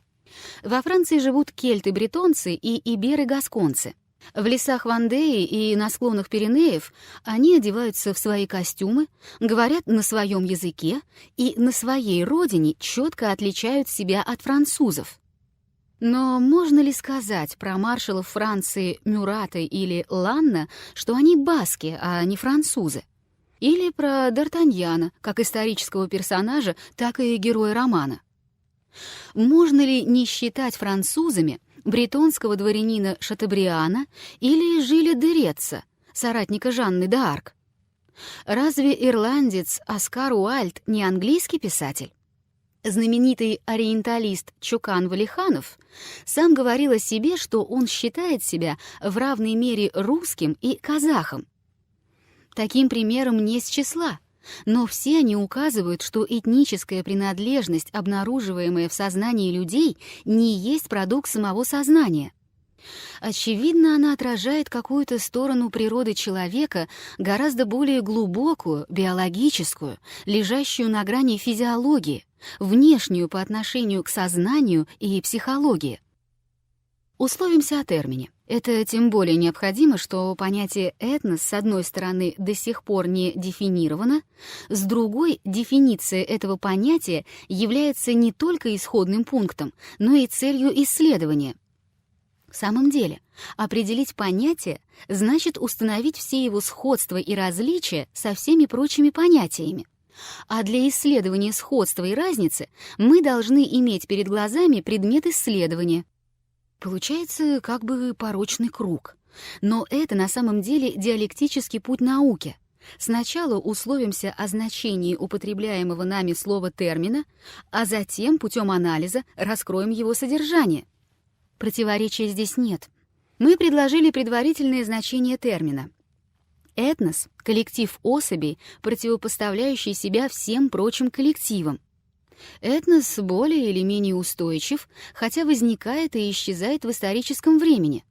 Во Франции живут кельты-бретонцы и иберы-гасконцы. В лесах Вандеи и на склонах Пиренеев они одеваются в свои костюмы, говорят на своем языке и на своей родине четко отличают себя от французов. Но можно ли сказать про маршалов Франции Мюрата или Ланна, что они баски, а не французы? Или про Д'Артаньяна, как исторического персонажа, так и героя романа? Можно ли не считать французами бретонского дворянина Шатабриана или Жиля де Ретца, соратника Жанны д'Арк? Разве ирландец Оскар Уайльд не английский писатель? Знаменитый ориенталист Чокан Валиханов сам говорил о себе, что он считает себя в равной мере русским и казахом. Таким примером не с числа, но все они указывают, что этническая принадлежность, обнаруживаемая в сознании людей, не есть продукт самого сознания. Очевидно, она отражает какую-то сторону природы человека, гораздо более глубокую, биологическую, лежащую на грани физиологии, внешнюю по отношению к сознанию и психологии. Условимся о термине. Это тем более необходимо, что понятие «этнос» с одной стороны до сих пор не дефинировано, с другой дефиниция этого понятия является не только исходным пунктом, но и целью исследования. В самом деле, определить понятие значит установить все его сходства и различия со всеми прочими понятиями. А для исследования сходства и разницы мы должны иметь перед глазами предмет исследования. Получается как бы порочный круг. Но это на самом деле диалектический путь науки. Сначала условимся о значении употребляемого нами слова-термина, а затем путем анализа раскроем его содержание. Противоречия здесь нет. Мы предложили предварительное значение термина. Этнос — коллектив особей, противопоставляющий себя всем прочим коллективам. Этнос более или менее устойчив, хотя возникает и исчезает в историческом времени.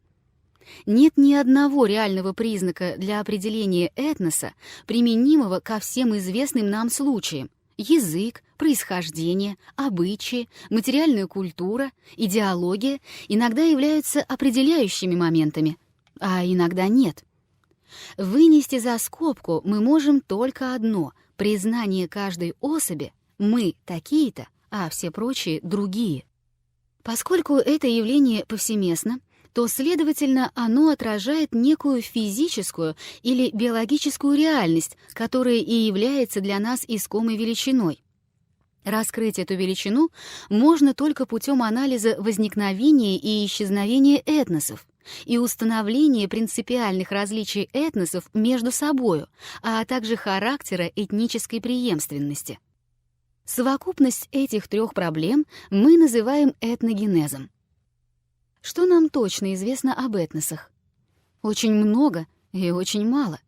Нет ни одного реального признака для определения этноса, применимого ко всем известным нам случаям. Язык, происхождение, обычаи, материальная культура, идеология иногда являются определяющими моментами, а иногда нет. Вынести за скобку мы можем только одно — признание каждой особи: мы такие-то, а все прочие другие. Поскольку это явление повсеместно, то, следовательно, оно отражает некую физическую или биологическую реальность, которая и является для нас искомой величиной. Раскрыть эту величину можно только путем анализа возникновения и исчезновения этносов и установления принципиальных различий этносов между собою, а также характера этнической преемственности. Совокупность этих трех проблем мы называем этногенезом. Что нам точно известно об этносах? Очень много и очень мало.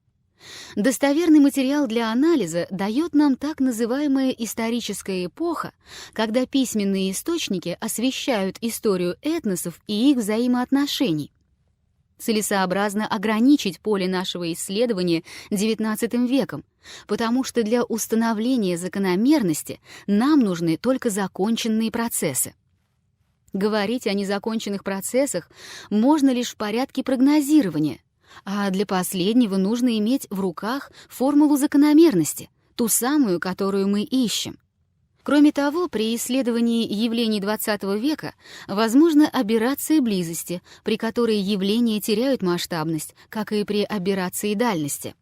Достоверный материал для анализа дает нам так называемая историческая эпоха, когда письменные источники освещают историю этносов и их взаимоотношений. Целесообразно ограничить поле нашего исследования XIX веком, потому что для установления закономерности нам нужны только законченные процессы. Говорить о незаконченных процессах можно лишь в порядке прогнозирования, а для последнего нужно иметь в руках формулу закономерности, ту самую, которую мы ищем. Кроме того, при исследовании явлений XX века возможна аберрация близости, при которой явления теряют масштабность, как и при аберрации дальности.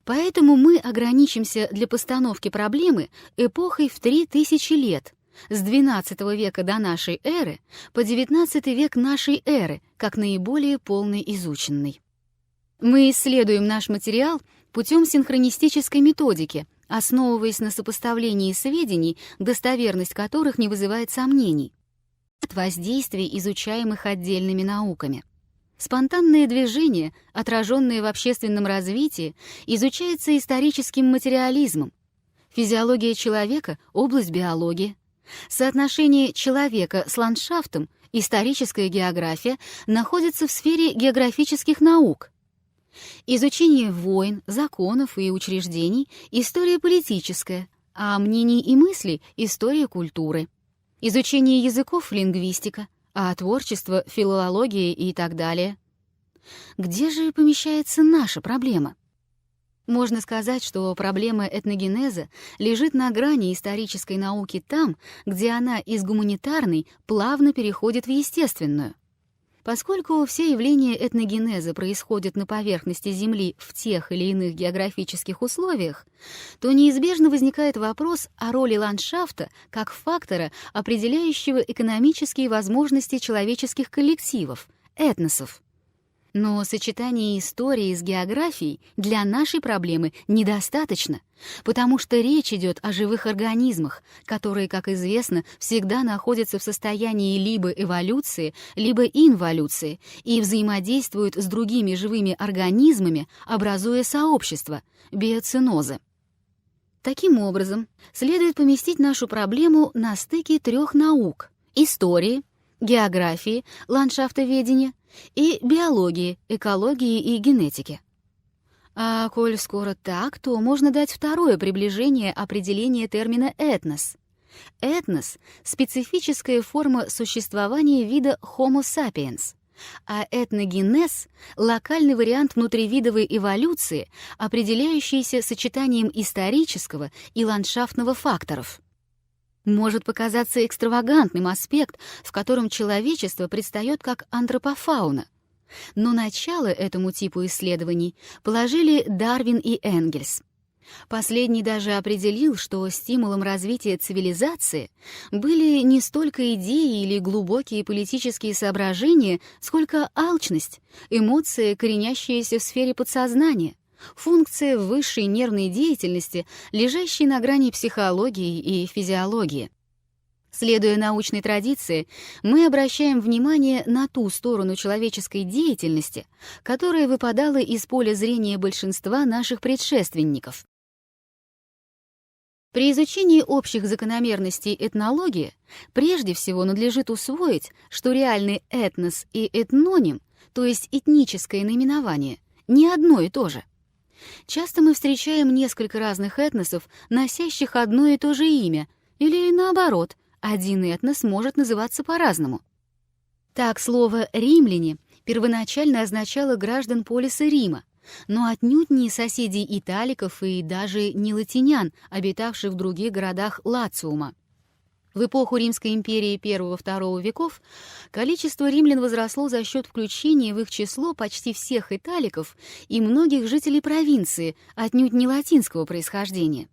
Поэтому мы ограничимся для постановки проблемы эпохой в 3000 лет, с XII века до нашей эры по XIX век нашей эры, как наиболее полный изученный. Мы исследуем наш материал путем синхронистической методики, основываясь на сопоставлении сведений, достоверность которых не вызывает сомнений, от воздействий, изучаемых отдельными науками. Спонтанное движение, отраженное в общественном развитии, изучается историческим материализмом. Физиология человека — область биологии. Соотношение человека с ландшафтом, историческая география, находится в сфере географических наук. Изучение войн, законов и учреждений — история политическая, а мнений и мыслей — история культуры. Изучение языков — лингвистика, а творчество — филология и так далее. Где же помещается наша проблема? Можно сказать, что проблема этногенеза лежит на грани исторической науки там, где она из гуманитарной плавно переходит в естественную. Поскольку все явления этногенеза происходят на поверхности Земли в тех или иных географических условиях, то неизбежно возникает вопрос о роли ландшафта как фактора, определяющего экономические возможности человеческих коллективов, этносов. Но сочетание истории с географией для нашей проблемы недостаточно, потому что речь идет о живых организмах, которые, как известно, всегда находятся в состоянии либо эволюции, либо инволюции и взаимодействуют с другими живыми организмами, образуя сообщество — биоценозы. Таким образом, следует поместить нашу проблему на стыке трех наук — истории, географии, ландшафтоведения и биологии, экологии и генетики. А коль скоро так, то можно дать второе приближение определения термина «этнос». Этнос — специфическая форма существования вида Homo sapiens, а этногенез — локальный вариант внутривидовой эволюции, определяющийся сочетанием исторического и ландшафтного факторов. Может показаться экстравагантным аспект, в котором человечество предстает как антропофауна. Но начало этому типу исследований положили Дарвин и Энгельс. Последний даже определил, что стимулом развития цивилизации были не столько идеи или глубокие политические соображения, сколько алчность, эмоция, коренящаяся в сфере подсознания, функция высшей нервной деятельности, лежащей на грани психологии и физиологии. Следуя научной традиции, мы обращаем внимание на ту сторону человеческой деятельности, которая выпадала из поля зрения большинства наших предшественников. При изучении общих закономерностей этнологии прежде всего надлежит усвоить, что реальный этнос и этноним, то есть этническое наименование, не одно и то же. Часто мы встречаем несколько разных этносов, носящих одно и то же имя, или наоборот, один этнос может называться по-разному. Так, слово «римляне» первоначально означало граждан полиса Рима, но отнюдь не соседей италиков и даже не латинян, обитавших в других городах Лациума. В эпоху Римской империи I-II веков количество римлян возросло за счет включения в их число почти всех италиков и многих жителей провинции, отнюдь не латинского происхождения.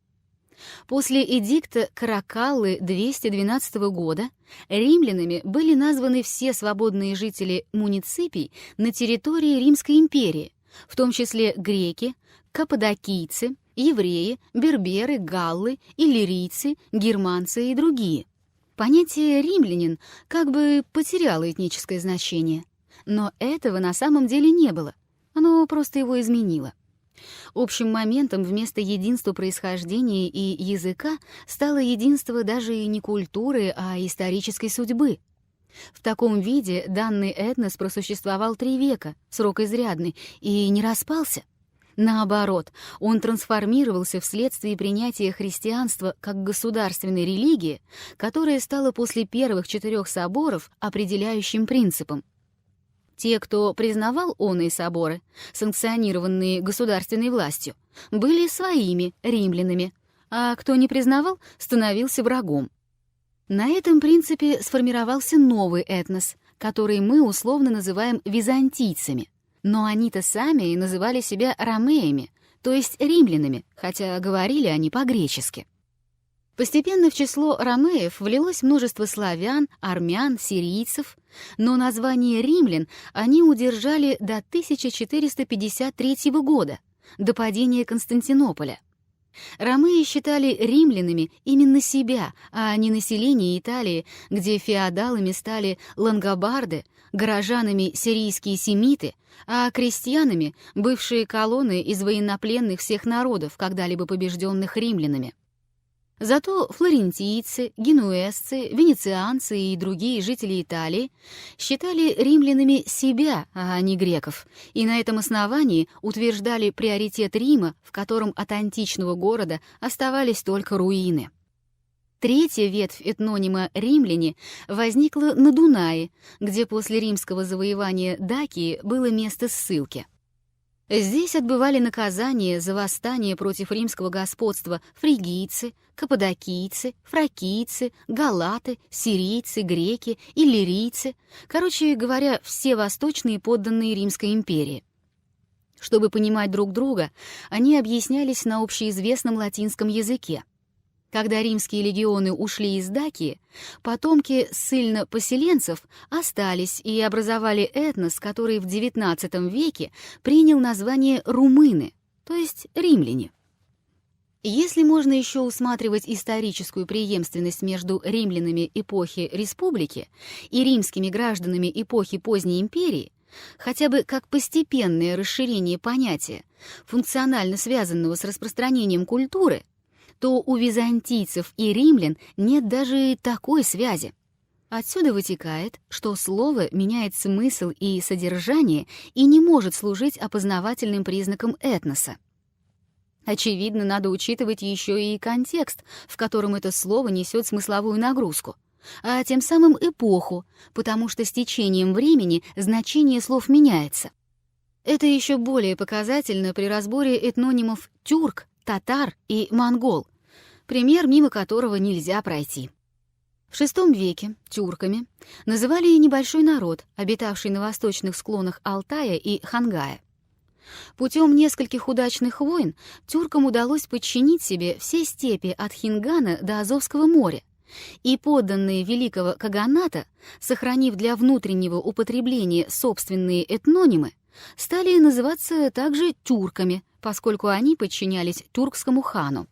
После эдикта Каракаллы 212 года римлянами были названы все свободные жители муниципий на территории Римской империи, в том числе греки, каппадокийцы, евреи, берберы, галлы, иллирийцы, германцы и другие. Понятие «римлянин» как бы потеряло этническое значение, но этого на самом деле не было, оно просто его изменило. Общим моментом вместо единства происхождения и языка стало единство даже и не культуры, а исторической судьбы. В таком виде данный этнос просуществовал 3 века, срок изрядный, и не распался. Наоборот, он трансформировался вследствие принятия христианства как государственной религии, которая стала после первых 4 соборов определяющим принципом. Те, кто признавал оные соборы, санкционированные государственной властью, были своими римлянами, а кто не признавал, становился врагом. На этом принципе сформировался новый этнос, который мы условно называем византийцами, но они-то сами и называли себя ромеями, то есть римлянами, хотя говорили они по-гречески. Постепенно в число ромеев влилось множество славян, армян, сирийцев, но название римлян они удержали до 1453 года, до падения Константинополя. Ромеи считали римлянами именно себя, а не население Италии, где феодалами стали лангобарды, горожанами сирийские семиты, а крестьянами — бывшие колонны из военнопленных всех народов, когда-либо побежденных римлянами. Зато флорентийцы, генуэзцы, венецианцы и другие жители Италии считали римлянами себя, а не греков, и на этом основании утверждали приоритет Рима, в котором от античного города оставались только руины. Третья ветвь этнонима «римляне» возникла на Дунае, где после римского завоевания Дакии было место ссылки. Здесь отбывали наказание за восстание против римского господства фригийцы, каппадокийцы, фракийцы, галаты, сирийцы, греки, иллирийцы, короче говоря, все восточные подданные Римской империи. Чтобы понимать друг друга, они объяснялись на общеизвестном латинском языке. Когда римские легионы ушли из Дакии, потомки ссыльно-поселенцев остались и образовали этнос, который в XIX веке принял название румыны, то есть римляне. Если можно еще усматривать историческую преемственность между римлянами эпохи республики и римскими гражданами эпохи поздней империи, хотя бы как постепенное расширение понятия, функционально связанного с распространением культуры, то у византийцев и римлян нет даже такой связи. Отсюда вытекает, что слово меняет смысл и содержание и не может служить опознавательным признаком этноса. Очевидно, надо учитывать еще и контекст, в котором это слово несет смысловую нагрузку, а тем самым эпоху, потому что с течением времени значение слов меняется. Это еще более показательно при разборе этнонимов тюрк, татар и монгол, пример, мимо которого нельзя пройти. В VI веке тюрками называли небольшой народ, обитавший на восточных склонах Алтая и Хангая. Путем нескольких удачных войн тюркам удалось подчинить себе все степи от Хингана до Азовского моря, и подданные Великого Каганата, сохранив для внутреннего употребления собственные этнонимы, стали называться также тюрками, поскольку они подчинялись тюркскому хану.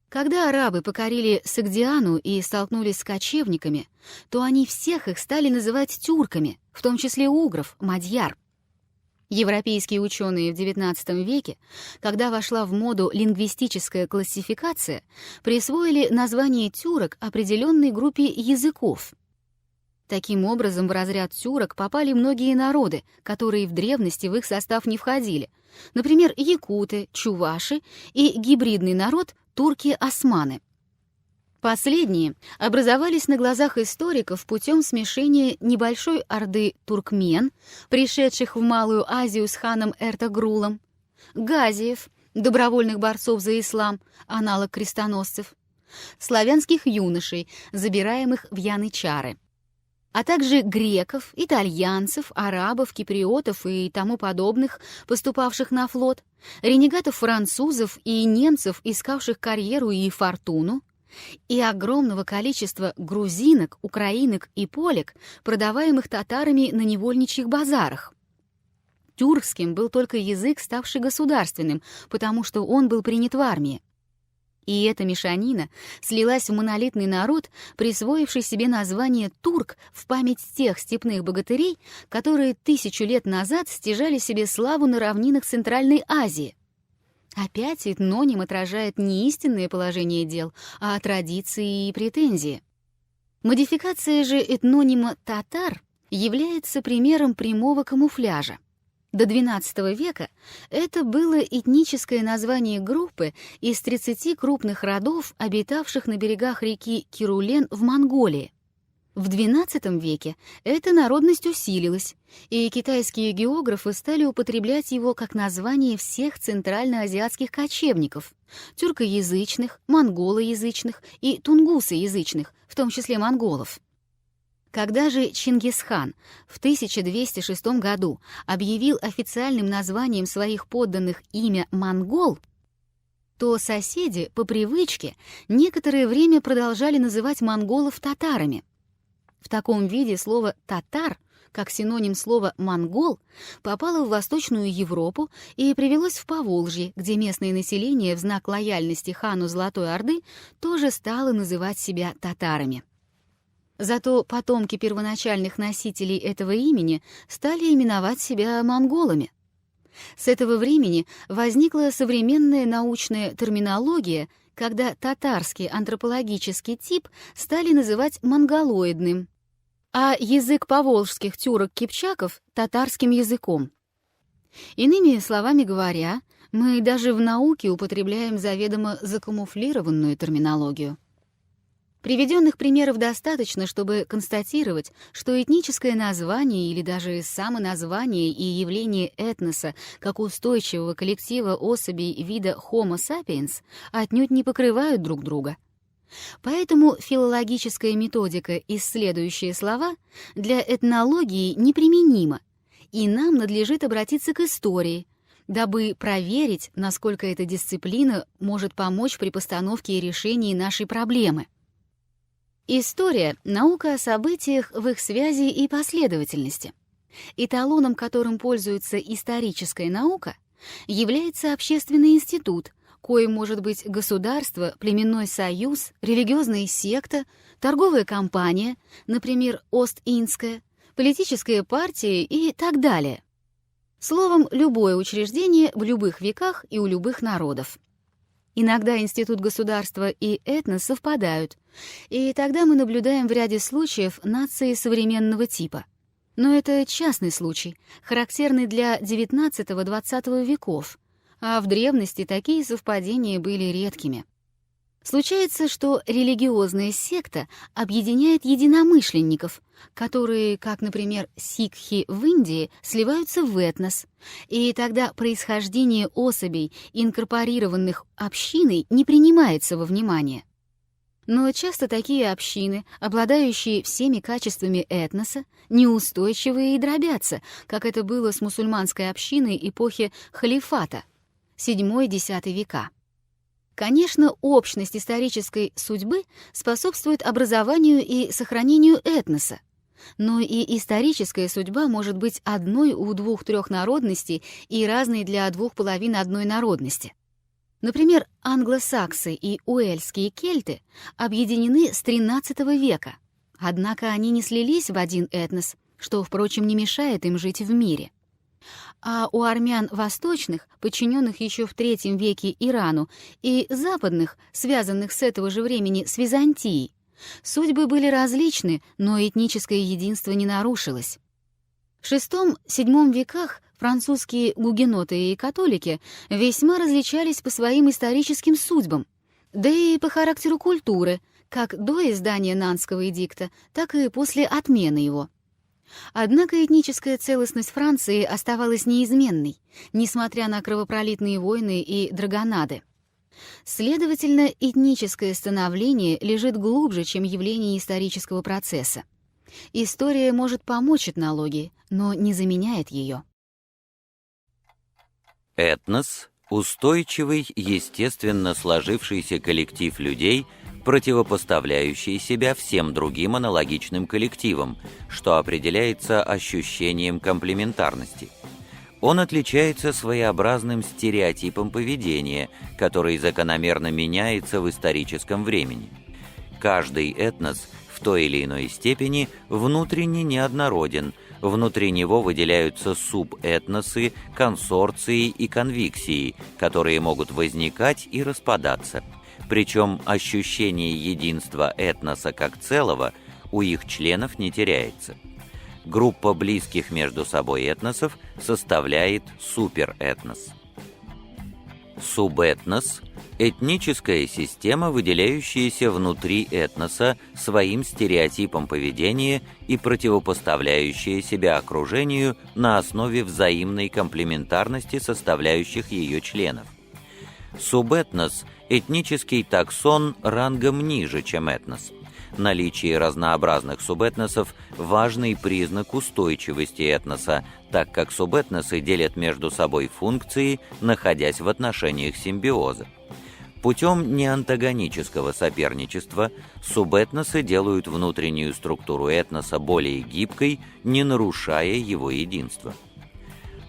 Когда арабы покорили Согдиану и столкнулись с кочевниками, то они всех их стали называть тюрками, в том числе угров, мадьяр. Европейские ученые в XIX веке, когда вошла в моду лингвистическая классификация, присвоили название тюрок определенной группе языков. Таким образом, в разряд тюрок попали многие народы, которые в древности в их состав не входили, например, якуты, чуваши и гибридный народ турки-османы. Последние образовались на глазах историков путем смешения небольшой орды туркмен, пришедших в Малую Азию с ханом Эртогрулом, газиев, добровольных борцов за ислам, аналог крестоносцев, славянских юношей, забираемых в янычары, а также греков, итальянцев, арабов, киприотов и тому подобных, поступавших на флот, ренегатов французов и немцев, искавших карьеру и фортуну, и огромного количества грузинок, украинок и полек, продаваемых татарами на невольничьих базарах. Тюркским был только язык, ставший государственным, потому что он был принят в армии. И эта мешанина слилась в монолитный народ, присвоивший себе название турк в память тех степных богатырей, которые 1000 лет назад стяжали себе славу на равнинах Центральной Азии. Опять этноним отражает не истинное положение дел, а традиции и претензии. Модификация же этнонима «татар» является примером прямого камуфляжа. До XII века это было этническое название группы из 30 крупных родов, обитавших на берегах реки Кирулен в Монголии. В XII веке эта народность усилилась, и китайские географы стали употреблять его как название всех центральноазиатских кочевников — тюркоязычных, монголоязычных и тунгусоязычных, в том числе монголов. Когда же Чингисхан в 1206 году объявил официальным названием своих подданных имя «монгол», то соседи по привычке некоторое время продолжали называть монголов татарами. В таком виде слово «татар», как синоним слова «монгол», попало в Восточную Европу и привелось в Поволжье, где местное население в знак лояльности хану Золотой Орды тоже стало называть себя татарами. Зато потомки первоначальных носителей этого имени стали именовать себя монголами. С этого времени возникла современная научная терминология, когда татарский антропологический тип стали называть монголоидным, а язык поволжских тюрок-кипчаков — татарским языком. Иными словами говоря, мы даже в науке употребляем заведомо закамуфлированную терминологию. Приведенных примеров достаточно, чтобы констатировать, что этническое название или даже самоназвание и явление этноса как устойчивого коллектива особей вида Homo sapiens отнюдь не покрывают друг друга. Поэтому филологическая методика, исследующая слова, для этнологии неприменима, и нам надлежит обратиться к истории, дабы проверить, насколько эта дисциплина может помочь при постановке и решении нашей проблемы. История — наука о событиях в их связи и последовательности. Эталоном, которым пользуется историческая наука, является общественный институт, коим может быть государство, племенной союз, религиозная секта, торговая компания, например, Ост-Индская, политическая партия и так далее. Словом, любое учреждение в любых веках и у любых народов. Иногда институт государства и этнос совпадают, и тогда мы наблюдаем в ряде случаев нации современного типа. Но это частный случай, характерный для XIX-XX веков, а в древности такие совпадения были редкими. Случается, что религиозная секта объединяет единомышленников, которые, как, например, сикхи в Индии, сливаются в этнос, и тогда происхождение особей, инкорпорированных общиной, не принимается во внимание. Но часто такие общины, обладающие всеми качествами этноса, неустойчивые и дробятся, как это было с мусульманской общиной эпохи халифата, VII-X века. Конечно, общность исторической судьбы способствует образованию и сохранению этноса, но и историческая судьба может быть одной у двух-трех народностей и разной для двух половин одной народности. Например, англосаксы и уэльские кельты объединены с XIII века, однако они не слились в один этнос, что, впрочем, не мешает им жить в мире. А у армян восточных, подчиненных еще в III веке Ирану, и западных, связанных с этого же времени с Византией, судьбы были различны, но этническое единство не нарушилось. В VI-VII веках французские гугеноты и католики весьма различались по своим историческим судьбам, да и по характеру культуры, как до издания Нанского эдикта, так и после отмены его. Однако этническая целостность Франции оставалась неизменной, несмотря на кровопролитные войны и драгонады. Следовательно, этническое становление лежит глубже, чем явление исторического процесса. История может помочь этнологии, но не заменяет ее. Этнос — устойчивый, естественно сложившийся коллектив людей, противопоставляющий себя всем другим аналогичным коллективам, что определяется ощущением комплементарности. Он отличается своеобразным стереотипом поведения, который закономерно меняется в историческом времени. Каждый этнос в той или иной степени внутренне неоднороден, Внутри него выделяются субэтносы, консорции и конвиксии, которые могут возникать и распадаться. Причем ощущение единства этноса как целого у их членов не теряется. Группа близких между собой этносов составляет суперэтнос. Субэтнос – этническая система, выделяющаяся внутри этноса своим стереотипом поведения и противопоставляющая себя окружению на основе взаимной комплементарности составляющих ее членов. Субэтнос – этнический таксон рангом ниже, чем этнос. Наличие разнообразных субэтносов – важный признак устойчивости этноса, так как субэтносы делят между собой функции, находясь в отношениях симбиоза. Путем неантагонического соперничества субэтносы делают внутреннюю структуру этноса более гибкой, не нарушая его единства.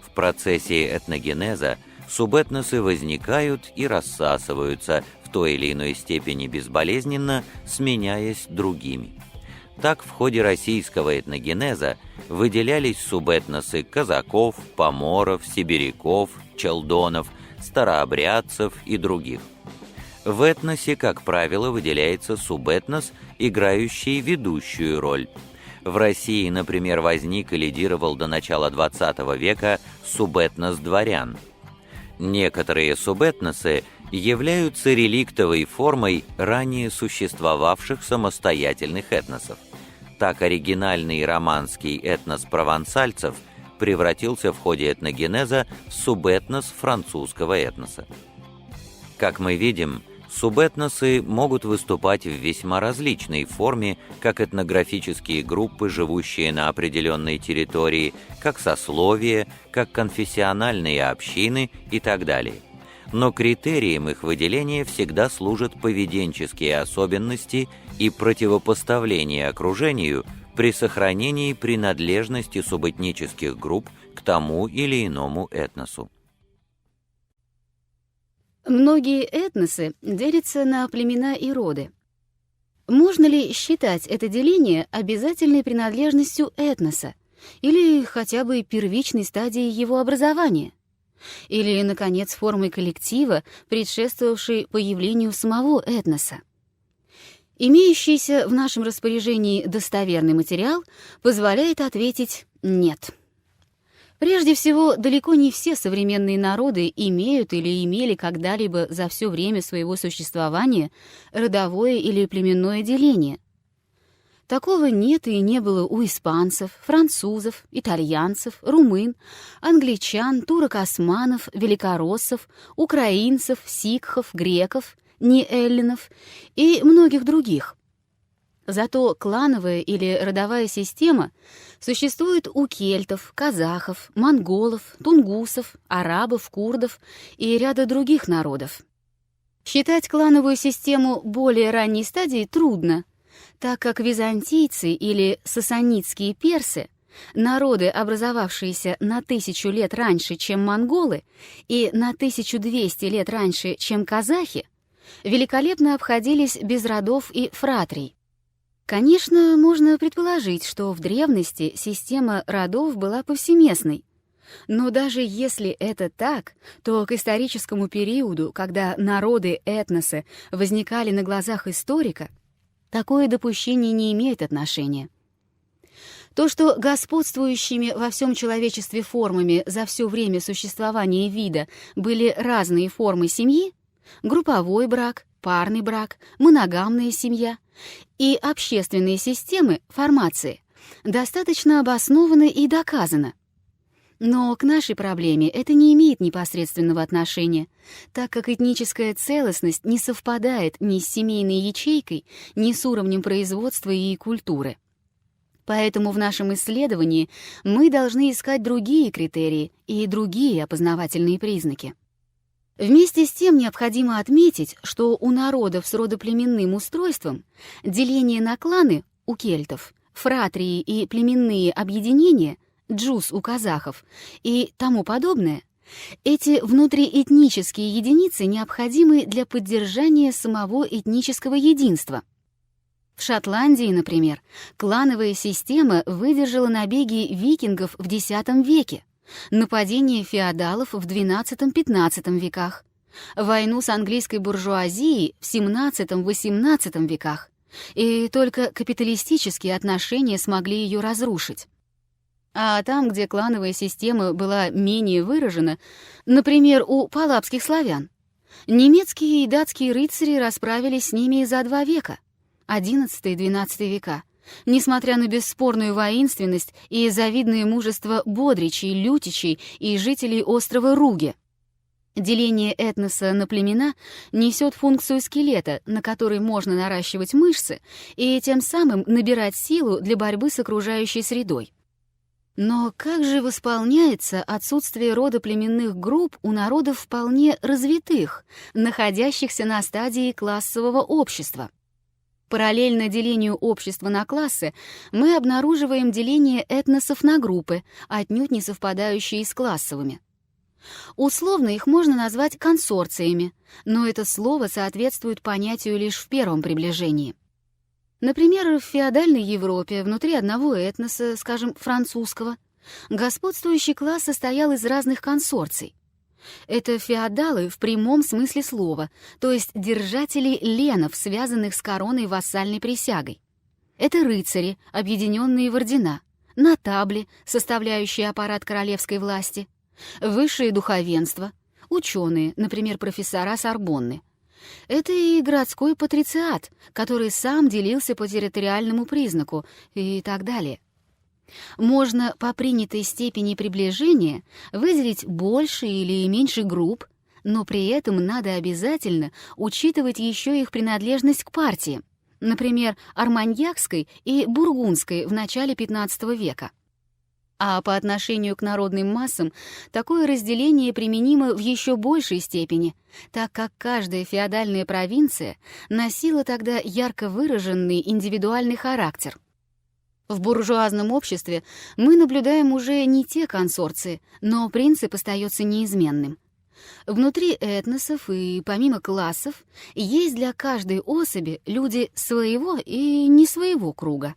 В процессе этногенеза субэтносы возникают и рассасываются в той или иной степени безболезненно, сменяясь другими. Так в ходе российского этногенеза выделялись субэтносы казаков, поморов, сибиряков, челдонов, старообрядцев и других. В этносе, как правило, выделяется субэтнос, играющий ведущую роль. В России, например, возник и лидировал до начала XX века субэтнос дворян. Некоторые субэтносы являются реликтовой формой ранее существовавших самостоятельных этносов. Так оригинальный романский этнос провансальцев превратился в ходе этногенеза в субэтнос французского этноса. Как мы видим, субэтносы могут выступать в весьма различной форме, как этнографические группы, живущие на определенной территории, как сословия, как конфессиональные общины и так далее. Но критерием их выделения всегда служат поведенческие особенности и противопоставление окружению при сохранении принадлежности субэтнических групп к тому или иному этносу. Многие этносы делятся на племена и роды. Можно ли считать это деление обязательной принадлежностью этноса или хотя бы первичной стадией его образования? Или, наконец, формой коллектива, предшествовавшей появлению самого этноса? Имеющийся в нашем распоряжении достоверный материал позволяет ответить «нет». Прежде всего, далеко не все современные народы имеют или имели когда-либо за все время своего существования родовое или племенное деление. Такого нет и не было у испанцев, французов, итальянцев, румын, англичан, турок-османов, великороссов, украинцев, сикхов, греков, неэллинов и многих других. Зато клановая или родовая система существует у кельтов, казахов, монголов, тунгусов, арабов, курдов и ряда других народов. Считать клановую систему более ранней стадией трудно, так как византийцы или сасанидские персы, народы, образовавшиеся на 1000 лет раньше, чем монголы, и на 1200 лет раньше, чем казахи, великолепно обходились без родов и фратрий. Конечно, можно предположить, что в древности система родов была повсеместной. Но даже если это так, то к историческому периоду, когда народы, этносы возникали на глазах историка, такое допущение не имеет отношения. То, что господствующими во всем человечестве формами за все время существования вида были разные формы семьи — групповой брак, парный брак, моногамная семья и общественные системы, формации, достаточно обосновано и доказано. Но к нашей проблеме это не имеет непосредственного отношения, так как этническая целостность не совпадает ни с семейной ячейкой, ни с уровнем производства и культуры. Поэтому в нашем исследовании мы должны искать другие критерии и другие опознавательные признаки. Вместе с тем необходимо отметить, что у народов с родоплеменным устройством деление на кланы у кельтов, фратрии и племенные объединения, джус у казахов и тому подобное, эти внутриэтнические единицы необходимы для поддержания самого этнического единства. В Шотландии, например, клановая система выдержала набеги викингов в X веке, нападения феодалов в XII-XV веках, войну с английской буржуазией в XVII-XVIII веках, и только капиталистические отношения смогли ее разрушить. А там, где клановая система была менее выражена, например, у палапских славян, немецкие и датские рыцари расправились с ними за 2 века, XI-XII века, несмотря на бесспорную воинственность и завидное мужество бодричей, лютичей и жителей острова Руге. Деление этноса на племена несет функцию скелета, на который можно наращивать мышцы и тем самым набирать силу для борьбы с окружающей средой. Но как же восполняется отсутствие рода племенных групп у народов вполне развитых, находящихся на стадии классового общества? Параллельно делению общества на классы мы обнаруживаем деление этносов на группы, отнюдь не совпадающие с классовыми. Условно их можно назвать консорциями, но это слово соответствует понятию лишь в первом приближении. Например, в феодальной Европе внутри одного этноса, скажем, французского, господствующий класс состоял из разных консорций. Это феодалы в прямом смысле слова, то есть держатели ленов, связанных с короной вассальной присягой. Это рыцари, объединенные в ордена, нотабли, составляющие аппарат королевской власти, высшее духовенство, ученые, например, профессора Сорбонны. Это и городской патрициат, который сам делился по территориальному признаку и так далее. Можно по принятой степени приближения выделить больше или меньше групп, но при этом надо обязательно учитывать еще их принадлежность к партии, например, арманьякской и бургундской в начале XV века. А по отношению к народным массам такое разделение применимо в еще большей степени, так как каждая феодальная провинция носила тогда ярко выраженный индивидуальный характер. В буржуазном обществе мы наблюдаем уже не те консорции, но принцип остается неизменным. Внутри этносов и помимо классов есть для каждой особи люди своего и не своего круга.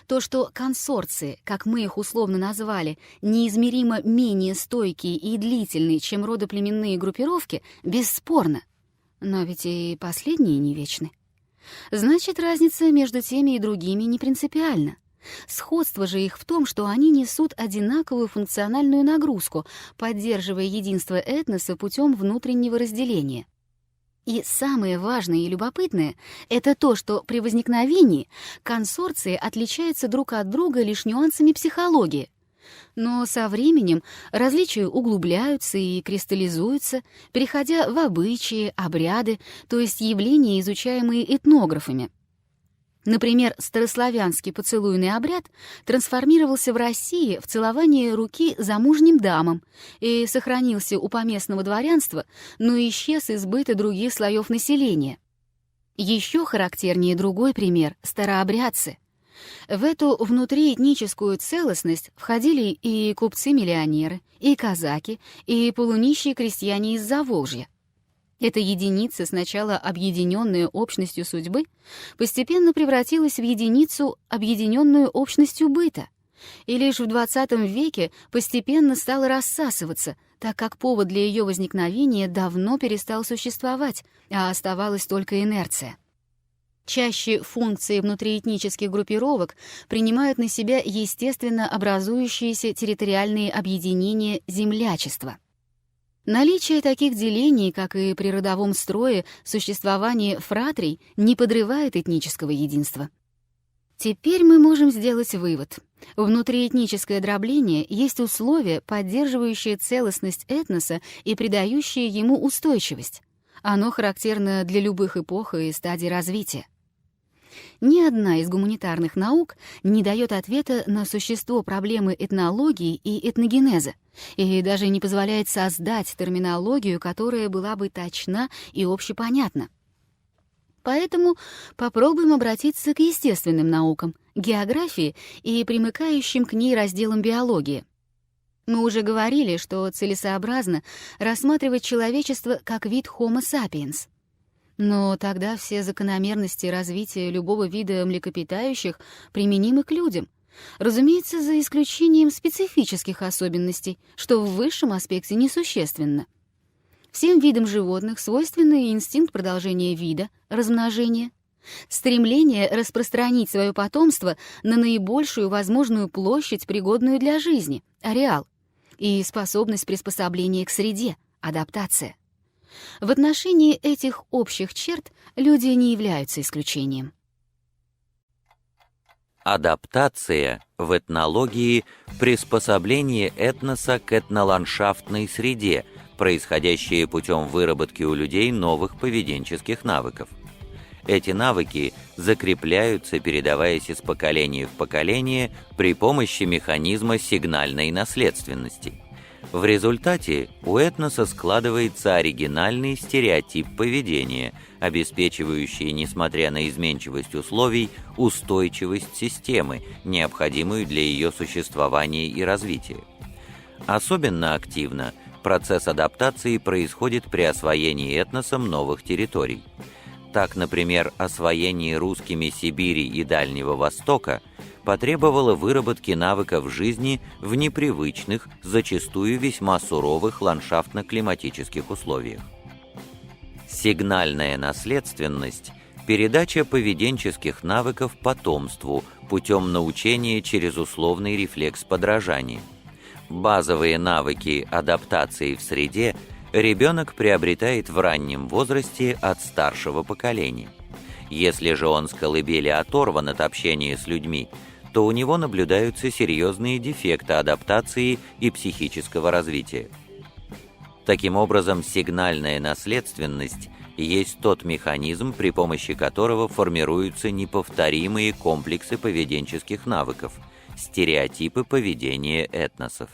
То, что консорции, как мы их условно назвали, неизмеримо менее стойкие и длительные, чем родоплеменные группировки, бесспорно. Но ведь и последние не вечны. Значит, разница между теми и другими не принципиальна. Сходство же их в том, что они несут одинаковую функциональную нагрузку, поддерживая единство этноса путем внутреннего разделения. И самое важное и любопытное — это то, что при возникновении консорции отличаются друг от друга лишь нюансами психологии. Но со временем различия углубляются и кристаллизуются, переходя в обычаи, обряды, то есть явления, изучаемые этнографами. Например, старославянский поцелуйный обряд трансформировался в России в целование руки замужним дамам и сохранился у поместного дворянства, но исчез из быта других слоев населения. Еще характернее другой пример — старообрядцы. В эту внутриэтническую целостность входили и купцы-миллионеры, и казаки, и полунищие крестьяне из Заволжья. Эта единица, сначала объединенная общностью судьбы, постепенно превратилась в единицу, объединенную общностью быта, и лишь в XX веке постепенно стала рассасываться, так как повод для ее возникновения давно перестал существовать, а оставалась только инерция. Чаще функции внутриэтнических группировок принимают на себя естественно образующиеся территориальные объединения землячества. Наличие таких делений, как и при родовом строе, существование фратрий не подрывает этнического единства. Теперь мы можем сделать вывод. Внутриэтническое дробление есть условие, поддерживающее целостность этноса и придающее ему устойчивость. Оно характерно для любых эпох и стадий развития. Ни одна из гуманитарных наук не дает ответа на существо проблемы этнологии и этногенеза, и даже не позволяет создать терминологию, которая была бы точна и общепонятна. Поэтому попробуем обратиться к естественным наукам, географии и примыкающим к ней разделам биологии. Мы уже говорили, что целесообразно рассматривать человечество как вид Homo sapiens. Но тогда все закономерности развития любого вида млекопитающих применимы к людям, разумеется, за исключением специфических особенностей, что в высшем аспекте несущественно. Всем видам животных свойственны инстинкт продолжения вида, размножения, стремление распространить свое потомство на наибольшую возможную площадь, пригодную для жизни, ареал, и способность приспособления к среде, адаптация. В отношении этих общих черт люди не являются исключением. Адаптация в этнологии – приспособление этноса к этноландшафтной среде, происходящее путем выработки у людей новых поведенческих навыков. Эти навыки закрепляются, передаваясь из поколения в поколение при помощи механизма сигнальной наследственности. В результате у этноса складывается оригинальный стереотип поведения, обеспечивающий, несмотря на изменчивость условий, устойчивость системы, необходимую для ее существования и развития. Особенно активно процесс адаптации происходит при освоении этносом новых территорий. Так, например, освоение русскими Сибири и Дальнего Востока потребовало выработки навыков жизни в непривычных, зачастую весьма суровых ландшафтно-климатических условиях. Сигнальная наследственность – передача поведенческих навыков потомству путем научения через условный рефлекс подражания. Базовые навыки адаптации в среде ребенок приобретает в раннем возрасте от старшего поколения. Если же он с колыбели оторван от общения с людьми, то у него наблюдаются серьезные дефекты адаптации и психического развития. Таким образом, сигнальная наследственность есть тот механизм, при помощи которого формируются неповторимые комплексы поведенческих навыков, стереотипы поведения этносов.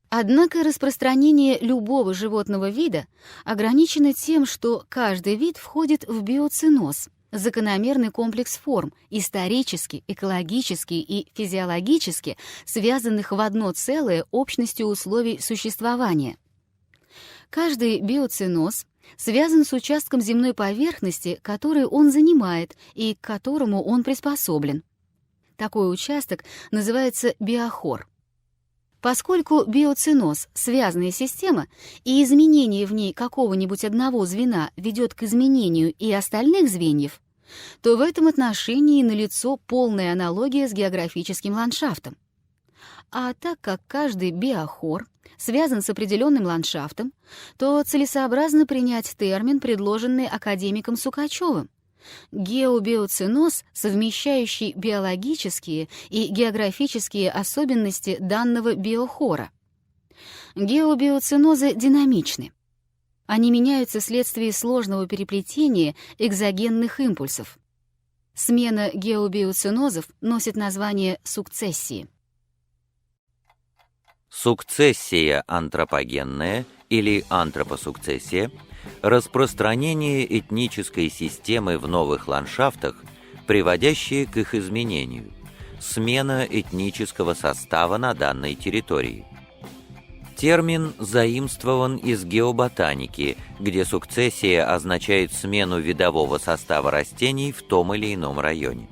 Однако распространение любого животного вида ограничено тем, что каждый вид входит в биоценоз, закономерный комплекс форм, исторически, экологически и физиологически связанных в одно целое общностью условий существования. Каждый биоценоз связан с участком земной поверхности, который он занимает и к которому он приспособлен. Такой участок называется биохор. Поскольку биоценоз — связанная система, и изменение в ней какого-нибудь одного звена ведет к изменению и остальных звеньев, то в этом отношении налицо полная аналогия с географическим ландшафтом. А так как каждый биохор связан с определенным ландшафтом, то целесообразно принять термин, предложенный академиком Сукачевым — геобиоценоз, совмещающий биологические и географические особенности данного биохора. Геобиоценозы динамичны. Они меняются вследствие сложного переплетения экзогенных импульсов. Смена геобиоценозов носит название сукцессии. Сукцессия антропогенная или антропосукцессия – распространение этнической системы в новых ландшафтах, приводящее к их изменению, смена этнического состава на данной территории. Термин заимствован из геоботаники, где сукцессия означает смену видового состава растений в том или ином районе.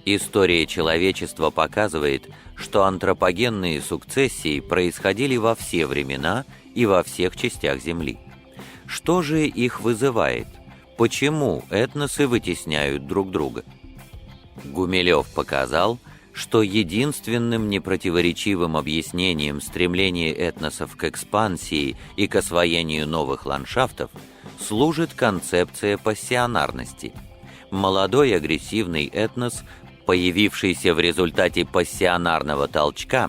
История человечества показывает, что антропогенные сукцессии происходили во все времена и во всех частях Земли. Что же их вызывает? Почему этносы вытесняют друг друга? Гумилев показал, что единственным непротиворечивым объяснением стремления этносов к экспансии и к освоению новых ландшафтов служит концепция пассионарности. Молодой агрессивный этнос, появившийся в результате пассионарного толчка,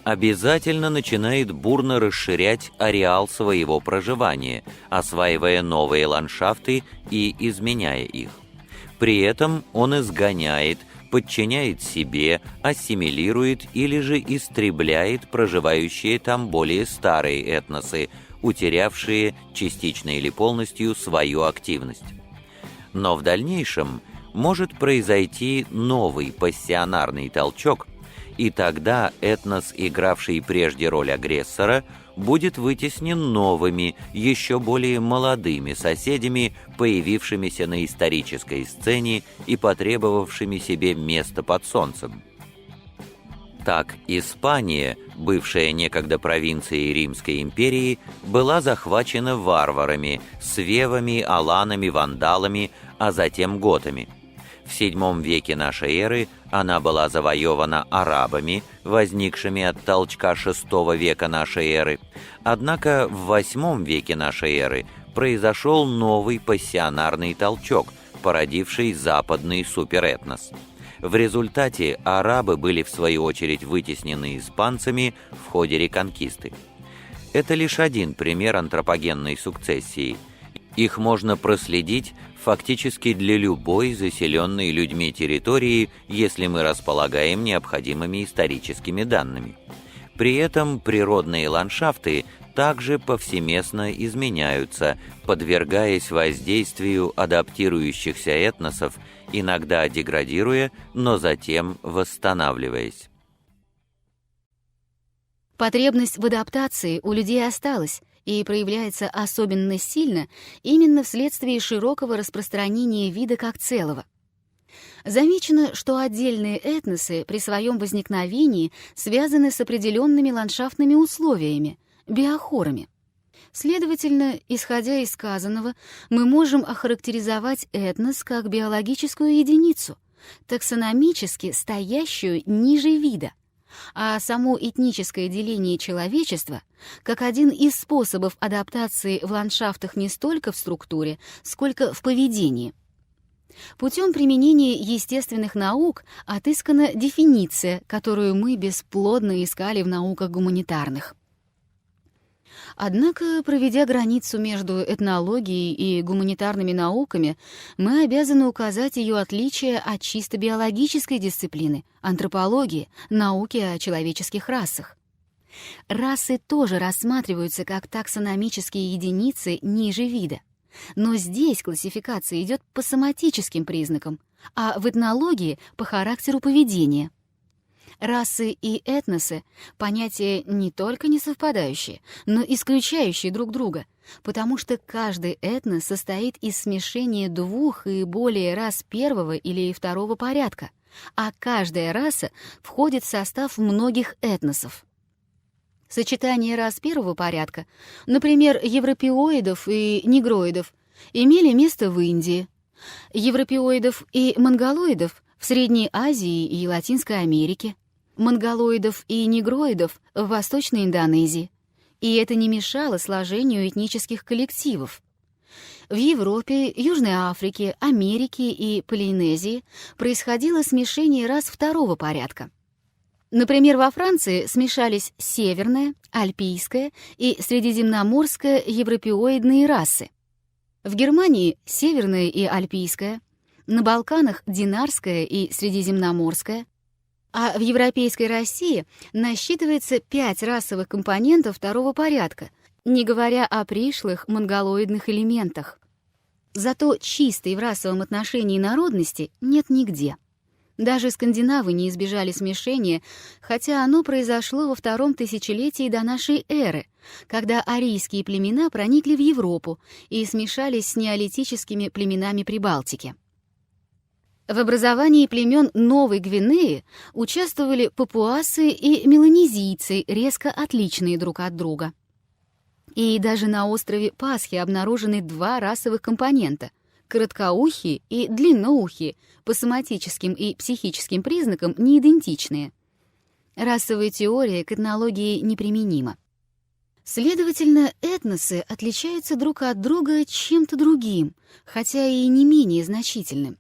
обязательно начинает бурно расширять ареал своего проживания, осваивая новые ландшафты и изменяя их. При этом он изгоняет, подчиняет себе, ассимилирует или же истребляет проживающие там более старые этносы, утерявшие частично или полностью свою активность. Но в дальнейшем может произойти новый пассионарный толчок, и тогда этнос, игравший прежде роль агрессора, будет вытеснен новыми, еще более молодыми соседями, появившимися на исторической сцене и потребовавшими себе место под солнцем. Так, Испания, бывшая некогда провинцией Римской империи, была захвачена варварами, свевами, аланами, вандалами, а затем готами. В VII веке нашей эры она была завоевана арабами, возникшими от толчка VI века нашей эры. Однако в VIII веке нашей эры произошел новый пассионарный толчок, породивший западный суперэтнос. В результате арабы были в свою очередь вытеснены испанцами в ходе реконкисты. Это лишь один пример антропогенной сукцессии. Их можно проследить фактически для любой заселенной людьми территории, если мы располагаем необходимыми историческими данными. При этом природные ландшафты также повсеместно изменяются, подвергаясь воздействию адаптирующихся этносов, иногда деградируя, но затем восстанавливаясь. Потребность в адаптации у людей осталась и проявляется особенно сильно именно вследствие широкого распространения вида как целого. Замечено, что отдельные этносы при своем возникновении связаны с определенными ландшафтными условиями, биохорами. Следовательно, исходя из сказанного, мы можем охарактеризовать этнос как биологическую единицу, таксономически стоящую ниже вида, а само этническое деление человечества как один из способов адаптации в ландшафтах не столько в структуре, сколько в поведении. Путем применения естественных наук отыскана дефиниция, которую мы бесплодно искали в науках гуманитарных. Однако, проведя границу между этнологией и гуманитарными науками, мы обязаны указать ее отличие от чисто биологической дисциплины, антропологии, науки о человеческих расах. Расы тоже рассматриваются как таксономические единицы ниже вида. Но здесь классификация идет по соматическим признакам, а в этнологии — по характеру поведения. Расы и этносы — понятия не только не совпадающие, но исключающие друг друга, потому что каждый этнос состоит из смешения двух и более рас первого или второго порядка, а каждая раса входит в состав многих этносов. Сочетание рас первого порядка, например, европеоидов и негроидов, имели место в Индии, европеоидов и монголоидов в Средней Азии и Латинской Америке, монголоидов и негроидов в Восточной Индонезии, и это не мешало сложению этнических коллективов. В Европе, Южной Африке, Америке и Полинезии происходило смешение рас второго порядка. Например, во Франции смешались северная, альпийская и средиземноморская европеоидные расы. В Германии — северная и альпийская, на Балканах — динарская и средиземноморская, а в европейской России насчитывается 5 расовых компонентов второго порядка, не говоря о пришлых монголоидных элементах. Зато чистой в расовом отношении народности нет нигде. Даже скандинавы не избежали смешения, хотя оно произошло во втором тысячелетии до нашей эры, когда арийские племена проникли в Европу и смешались с неолитическими племенами Прибалтики. В образовании племен Новой Гвинеи участвовали папуасы и меланезийцы, резко отличные друг от друга. И даже на острове Пасхи обнаружены 2 расовых компонента — короткоухие и длинноухие, по соматическим и психическим признакам не идентичные. Расовая теория к этнологии неприменима. Следовательно, этносы отличаются друг от друга чем-то другим, хотя и не менее значительным.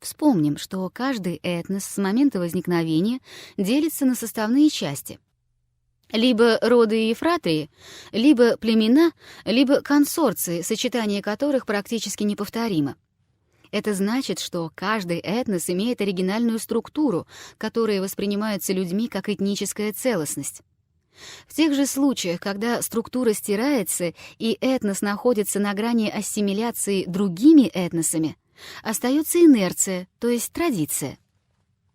Вспомним, что каждый этнос с момента возникновения делится на составные части. Либо роды и ефратрии, либо племена, либо консорции, сочетание которых практически неповторимо. Это значит, что каждый этнос имеет оригинальную структуру, которая воспринимается людьми как этническая целостность. В тех же случаях, когда структура стирается и этнос находится на грани ассимиляции другими этносами, остается инерция, то есть традиция.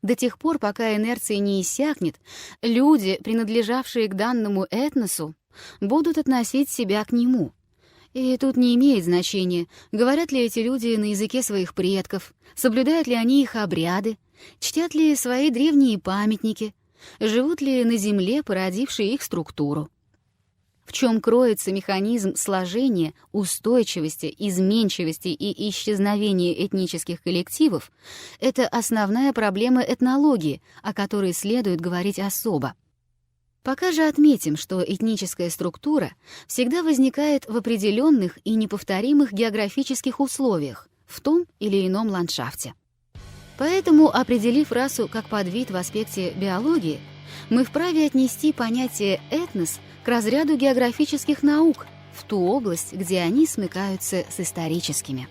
До тех пор, пока инерция не иссякнет, люди, принадлежавшие к данному этносу, будут относить себя к нему. И тут не имеет значения, говорят ли эти люди на языке своих предков, соблюдают ли они их обряды, чтят ли свои древние памятники, живут ли на земле, породившей их структуру. В чем кроется механизм сложения, устойчивости, изменчивости и исчезновения этнических коллективов, это основная проблема этнологии, о которой следует говорить особо. Пока же отметим, что этническая структура всегда возникает в определенных и неповторимых географических условиях, в том или ином ландшафте. Поэтому, определив расу как подвид в аспекте биологии, мы вправе отнести понятие «этнос» к разряду географических наук, в ту область, где они смыкаются с историческими.